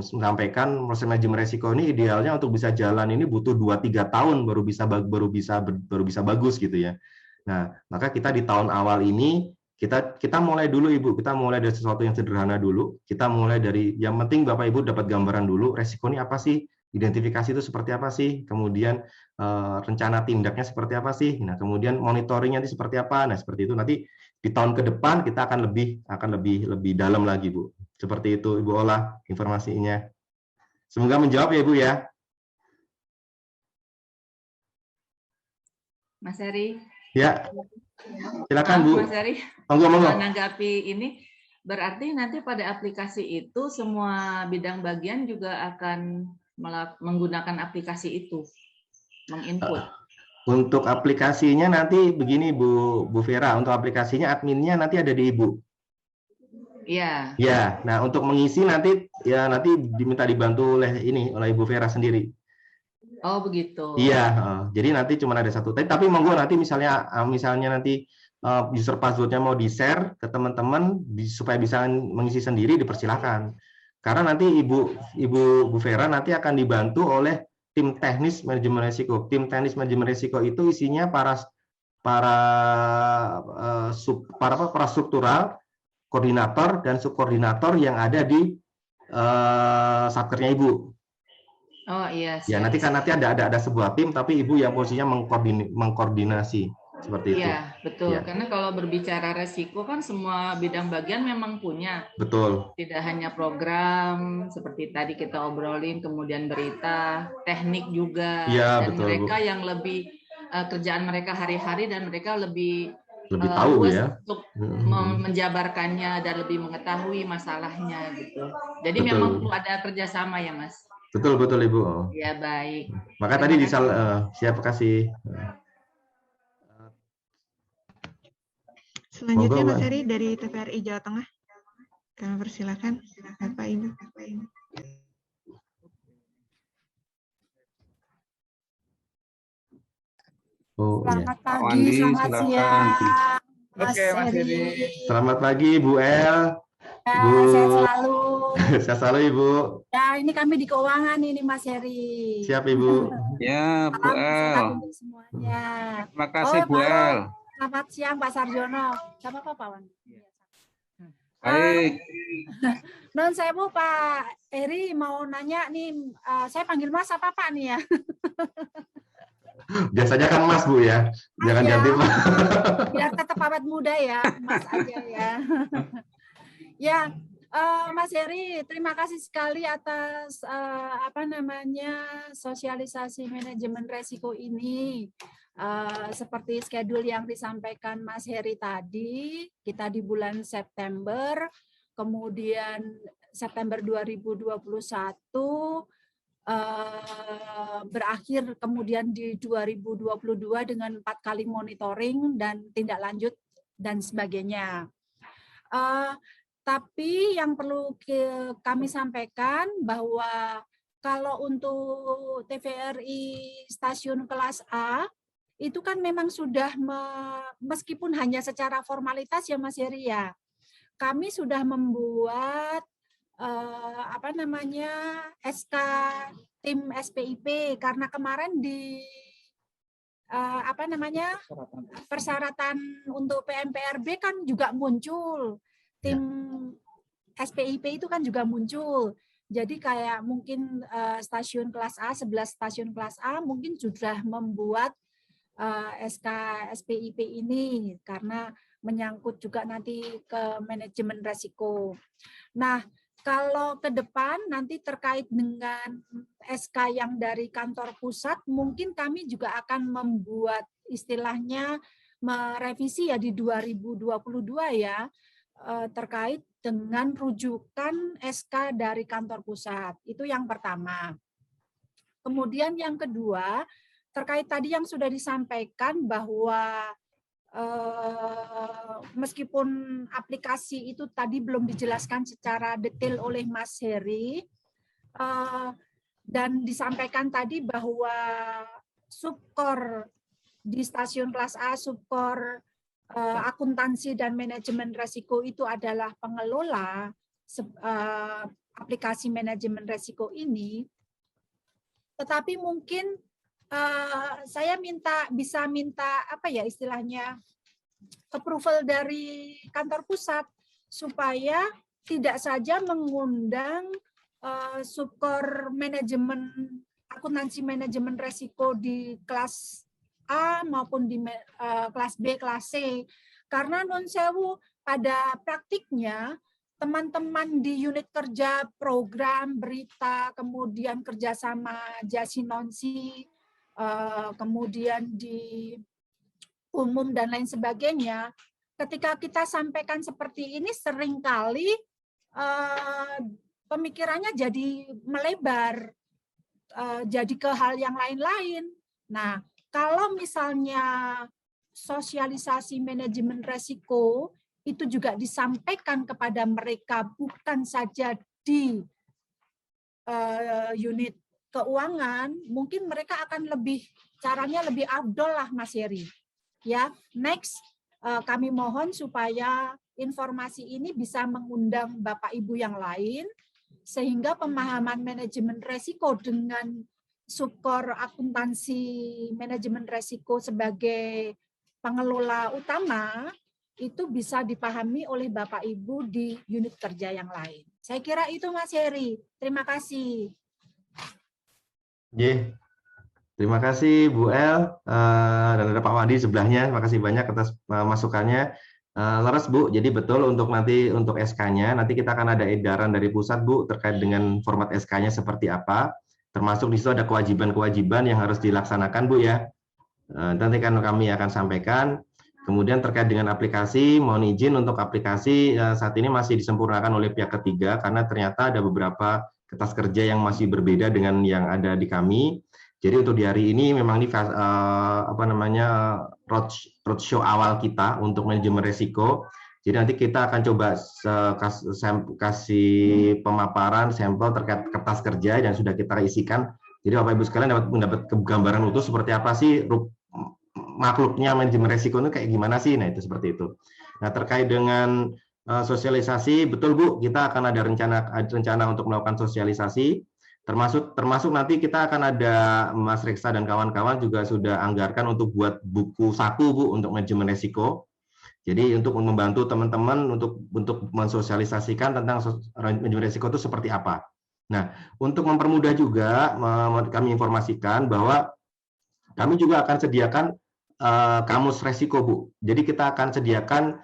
menyampaikan proses manajemen resiko ini idealnya untuk bisa jalan ini butuh 2-3 tahun baru bisa bagus gitu ya. Nah, maka kita di tahun awal ini kita mulai dulu Ibu, kita mulai dari sesuatu yang sederhana dulu. Kita mulai dari yang penting Bapak Ibu dapat gambaran dulu resiko ini apa sih? Identifikasi itu seperti apa sih? Kemudian rencana tindaknya seperti apa sih? Nah, kemudian monitoringnya itu seperti apa? Nah, seperti itu nanti di tahun ke depan kita akan lebih dalam lagi, Bu. Seperti itu Ibu Ola informasinya. Semoga menjawab ya, Bu ya. Mas Heri. Ya. Silakan Bu. Mas Heri. Monggo. Menanggapi ini berarti nanti pada aplikasi itu semua bidang bagian juga akan menggunakan aplikasi itu, menginput. Untuk aplikasinya nanti begini Bu Vera, untuk aplikasinya adminnya nanti ada di Ibu. Iya. Ya, nah untuk mengisi nanti diminta dibantu oleh Ibu Vera sendiri. Oh begitu. Iya, jadi nanti cuma ada satu. Tapi monggo nanti misalnya nanti user password-nya mau di-share ke teman-teman supaya bisa mengisi sendiri, dipersilahkan. Karena nanti Bu Vera nanti akan dibantu oleh tim teknis manajemen risiko. Tim teknis manajemen risiko itu isinya para struktural, koordinator dan subkoordinator yang ada di satkernya Ibu. Oh iya. Ya nanti ada sebuah tim, tapi Ibu yang posisinya mengkoordinasi seperti itu. Iya betul. Ya. Karena kalau berbicara resiko kan semua bidang bagian memang punya. Betul. Tidak hanya program seperti tadi kita obrolin, kemudian berita, teknik juga. Ya, dan betul, mereka Bu. yang lebih kerjaan mereka hari-hari dan mereka lebih tahu ya untuk menjabarkannya dan lebih mengetahui masalahnya gitu. Jadi betul. Memang perlu ada kerjasama ya Mas. Betul Ibu. Ya baik. Maka tadi siap kasih. Selanjutnya Mas Heri dari TVRI Jawa Tengah. Kami persilakan. Bapak Ibu. Selamat pagi, selamat siang. Oke, Mas Heri. Selamat pagi, Bu El. Bu. Sehat selalu. Sehat selalu, Ibu. Ya, ini kami di keuangan ini, Mas Heri. Siap, Ibu. Ya, Bu El. Semuanya. Terima kasih, Bu El. Selamat siang, Pak Sarjono. Siapa Pak Wan? Baik. Non saya Bu Pak Heri mau nanya nih, saya panggil Mas apa Pak nih ya? Biasanya kan Mas Bu ya, jangan ganti Mas. Biar tetap awet muda ya, Mas aja ya. Ya, Mas Heri, terima kasih sekali atas sosialisasi manajemen resiko ini. Seperti schedule yang disampaikan Mas Heri tadi, kita di bulan September, kemudian September 2021. Berakhir kemudian di 2022 dengan 4 kali monitoring dan tindak lanjut dan sebagainya. Tapi yang perlu kami sampaikan bahwa kalau untuk TVRI stasiun kelas A itu kan memang sudah meskipun hanya secara formalitas ya Mas Heri ya, kami sudah membuat SK tim SPIP karena kemarin di persyaratan untuk PMPRB kan juga muncul tim SPIP itu kan juga muncul. Jadi kayak mungkin stasiun kelas A, 11 stasiun kelas A mungkin sudah membuat SK SPIP ini karena menyangkut juga nanti ke manajemen resiko. Nah, kalau ke depan nanti terkait dengan SK yang dari kantor pusat, mungkin kami juga akan membuat istilahnya merevisi ya di 2022 ya, terkait dengan rujukan SK dari kantor pusat. Itu yang pertama. Kemudian yang kedua, terkait tadi yang sudah disampaikan bahwa meskipun aplikasi itu tadi belum dijelaskan secara detail oleh Mas Heri, dan disampaikan tadi bahwa subkor di stasiun kelas A, subkor akuntansi dan manajemen resiko itu adalah pengelola aplikasi manajemen resiko ini, tetapi mungkin saya bisa minta apa ya istilahnya approval dari kantor pusat supaya tidak saja mengundang subkor manajemen akuntansi manajemen resiko di kelas A maupun di kelas B, kelas C, karena non sewu pada praktiknya teman-teman di unit kerja program berita kemudian kerjasama jasinonsi kemudian di umum dan lain sebagainya, ketika kita sampaikan seperti ini seringkali pemikirannya jadi melebar, jadi ke hal yang lain-lain. Nah, kalau misalnya sosialisasi manajemen resiko itu juga disampaikan kepada mereka bukan saja di unit keuangan, mungkin mereka akan caranya lebih afdol lah Mas Heri. Ya, next kami mohon supaya informasi ini bisa mengundang Bapak Ibu yang lain, sehingga pemahaman manajemen resiko dengan subkor akuntansi manajemen resiko sebagai pengelola utama itu bisa dipahami oleh Bapak Ibu di unit kerja yang lain. Saya kira itu Mas Heri. Terima kasih. Terima kasih Bu El dan ada Pak Wadi sebelahnya. Terima kasih banyak atas masukannya. Laras Bu, jadi betul untuk nanti untuk SK-nya nanti kita akan ada edaran dari pusat Bu terkait dengan format SK-nya seperti apa. Termasuk di situ ada kewajiban-kewajiban yang harus dilaksanakan Bu ya. Nanti kan kami akan sampaikan. Kemudian terkait dengan aplikasi, mohon izin untuk aplikasi saat ini masih disempurnakan oleh pihak ketiga karena ternyata ada beberapa kertas kerja yang masih berbeda dengan yang ada di kami. Jadi untuk di hari ini memang ini roadshow awal kita untuk manajemen risiko. Jadi nanti kita akan coba kasih pemaparan sampel terkait kertas kerja yang sudah kita isikan. Jadi Bapak Ibu sekalian dapat mendapat gambaran utuh seperti apa sih makhluknya manajemen risiko itu kayak gimana sih. Nah itu seperti itu. Nah terkait dengan sosialisasi, betul Bu, kita akan ada rencana untuk melakukan sosialisasi. Termasuk nanti kita akan ada Mas Reksa dan kawan-kawan juga sudah anggarkan untuk buat buku saku Bu untuk manajemen risiko. Jadi untuk membantu teman-teman untuk mensosialisasikan tentang manajemen risiko itu seperti apa. Nah, untuk mempermudah juga kami informasikan bahwa kami juga akan sediakan kamus resiko Bu. Jadi kita akan sediakan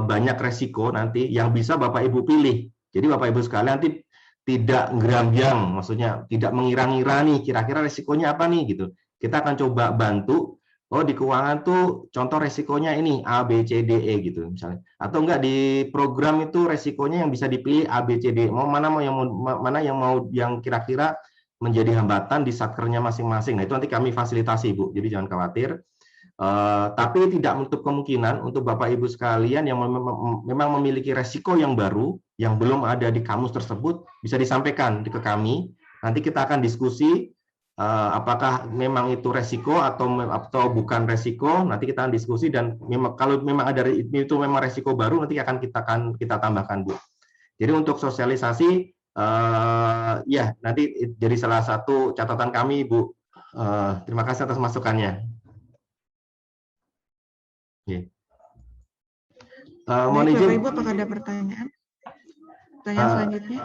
banyak resiko nanti yang bisa Bapak Ibu pilih. Jadi Bapak Ibu sekalian nanti tidak gerambiang, maksudnya tidak mengira-ngira nih kira-kira resikonya apa nih gitu. Kita akan coba bantu, oh di keuangan tuh contoh resikonya ini A, B, C, D, E gitu misalnya. Atau enggak di program itu resikonya yang bisa dipilih A, B, C, D. Mana yang kira-kira menjadi hambatan di satkernya masing-masing. Nah itu nanti kami fasilitasi Bu, jadi jangan khawatir. Tapi tidak menutup kemungkinan untuk Bapak Ibu sekalian yang memang memiliki resiko yang baru yang belum ada di kamus tersebut bisa disampaikan ke kami. Nanti kita akan diskusi apakah memang itu resiko atau bukan resiko. Nanti kita akan diskusi dan kalau memang ada itu memang resiko baru nanti akan kita tambahkan Bu. Jadi untuk sosialisasi ya nanti jadi salah satu catatan kami Bu. Terima kasih atas masukannya. Mohon izin. Bapak Ibu, apakah ada pertanyaan? Pertanyaan selanjutnya.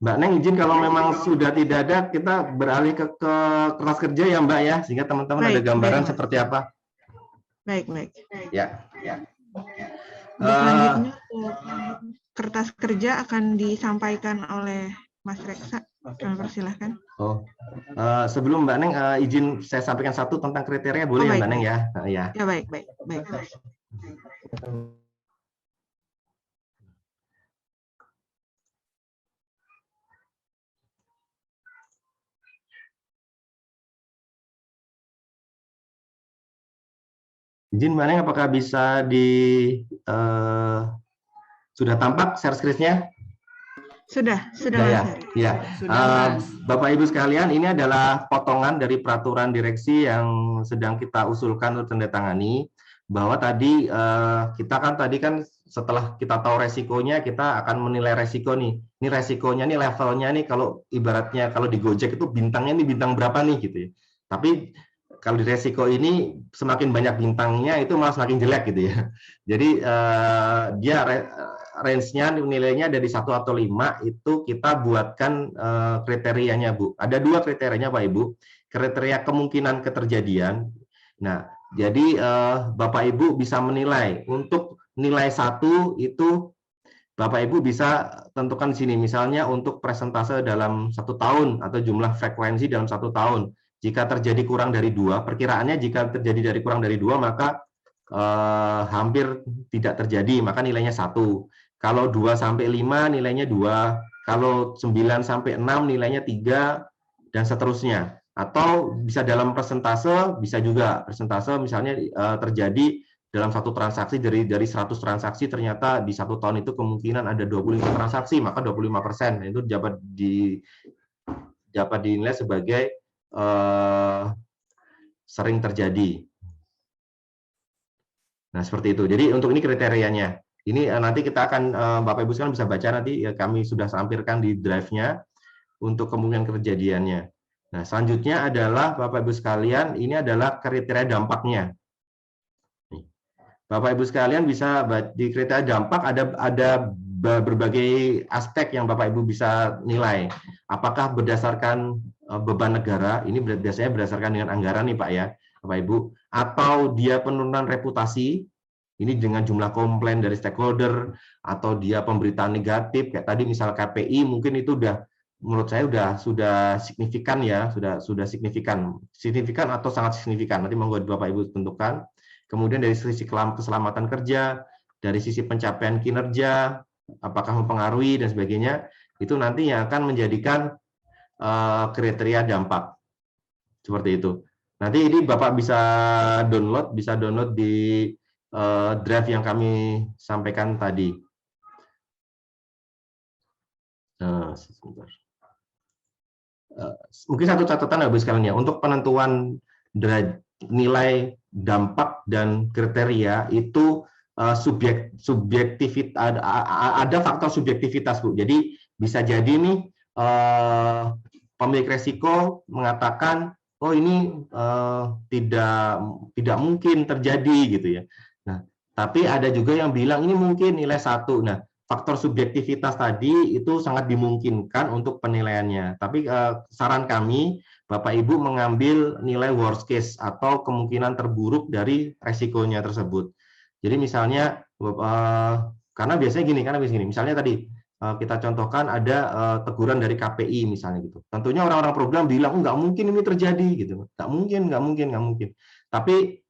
Mbak Neng izin kalau memang sudah tidak ada kita beralih ke kertas kerja ya Mbak ya sehingga teman-teman ada gambaran seperti apa. Baik. Ya. Selanjutnya kertas kerja akan disampaikan oleh Mas Reksa. Kami persilahkan. Sebelum Mbak Neng izin saya sampaikan satu tentang kriteria boleh ya Mbak Neng ya? Ya baik. Izin Mbak Neng apakah bisa sudah tampak share screen-nya? Sudah ya. Bapak Ibu sekalian, ini adalah potongan dari peraturan direksi yang sedang kita usulkan untuk tandatangani. Bahwa tadi kita kan setelah kita tahu resikonya, kita akan menilai resiko nih. Ini resikonya nih levelnya nih kalau ibaratnya kalau di Gojek itu bintangnya ini bintang berapa nih gitu ya. Tapi kalau di resiko ini semakin banyak bintangnya itu malah semakin jelek gitu ya. Jadi dia range-nya nilainya dari 1 atau 5 itu kita buatkan kriterianya Bu. Ada 2 kriterianya Pak Ibu. Kriteria kemungkinan keterjadian. Nah, jadi Bapak Ibu bisa menilai. Untuk nilai 1 itu Bapak Ibu bisa tentukan di sini. Misalnya untuk persentase dalam 1 tahun atau jumlah frekuensi dalam 1 tahun. Jika terjadi kurang dari 2, perkiraannya jika terjadi kurang dari 2 maka hampir tidak terjadi, maka nilainya 1. Kalau 2 sampai 5 nilainya 2, kalau 9 sampai 6 nilainya 3 dan seterusnya. Atau bisa dalam persentase, bisa juga persentase misalnya terjadi dalam satu transaksi dari 100 transaksi ternyata di 1 tahun itu kemungkinan ada 25 transaksi, maka 25%. Itu dapat dinilai sebagai sering terjadi. Nah, seperti itu. Jadi untuk ini kriterianya. Ini nanti kita akan, Bapak Ibu sekalian bisa baca nanti, ya, kami sudah sampirkan di drive-nya untuk kemungkinan kejadiannya. Nah, selanjutnya adalah Bapak Ibu sekalian, ini adalah kriteria dampaknya. Bapak Ibu sekalian bisa di kriteria dampak ada berbagai aspek yang Bapak Ibu bisa nilai. Apakah berdasarkan beban negara, ini biasanya berdasarkan dengan anggaran nih Pak ya, Bapak Ibu, atau dia penurunan reputasi, ini dengan jumlah komplain dari stakeholder, atau dia pemberitaan negatif, kayak tadi misal KPI, mungkin itu menurut saya sudah signifikan ya, sudah signifikan atau sangat signifikan. Nanti monggo Bapak Ibu tentukan. Kemudian dari sisi keselamatan kerja, dari sisi pencapaian kinerja, apakah mempengaruhi dan sebagainya, itu nanti yang akan menjadikan kriteria dampak. Seperti itu. Nanti ini Bapak bisa download di drive yang kami sampaikan tadi. Sebentar. Mungkin satu catatan Bapak sekalian ya, untuk penentuan nilai dampak dan kriteria itu subjektivitas, ada faktor subjektivitas Bu. Jadi bisa jadi nih pemilik resiko mengatakan, oh ini tidak mungkin terjadi gitu ya. Nah, tapi ada juga yang bilang ini mungkin nilai 1. Nah, faktor subjektivitas tadi itu sangat dimungkinkan untuk penilaiannya. Tapi saran kami, Bapak Ibu mengambil nilai worst case atau kemungkinan terburuk dari resikonya tersebut. Jadi misalnya, karena biasanya gini, misalnya tadi kita contohkan ada teguran dari KPI misalnya gitu. Tentunya orang-orang program bilang nggak mungkin ini terjadi gitu, nggak mungkin. Tapi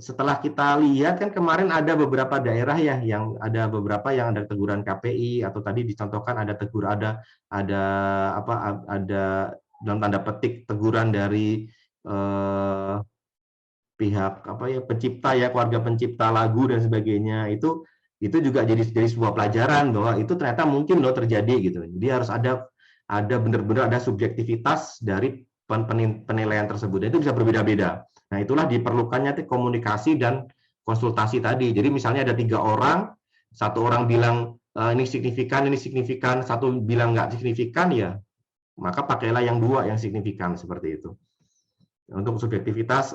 setelah kita lihat kan kemarin ada beberapa daerah ya yang ada teguran KPI, atau tadi dicontohkan ada dalam tanda petik teguran dari pihak pencipta ya, keluarga pencipta lagu dan sebagainya. Itu juga jadi sebuah pelajaran bahwa itu ternyata mungkin loh terjadi gitu. Jadi harus ada benar-benar ada subjektivitas dari penilaian tersebut. Dan itu bisa berbeda-beda. Nah, itulah diperlukannya komunikasi dan konsultasi tadi. Jadi misalnya ada 3 orang, satu orang bilang ini signifikan, satu bilang nggak signifikan, ya maka pakailah yang 2 yang signifikan, seperti itu. Untuk subjektivitas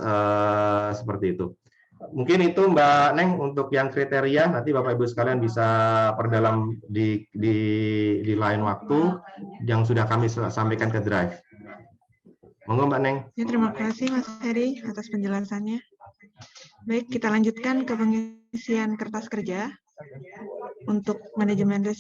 seperti itu. Mungkin itu Mbak Neng untuk yang kriteria, nanti Bapak Ibu sekalian bisa perdalam di lain waktu yang sudah kami sampaikan ke drive. Monggo Mbak Neng. Ya, terima kasih Mas Heri atas penjelasannya. Baik, kita lanjutkan ke pengisian kertas kerja untuk manajemen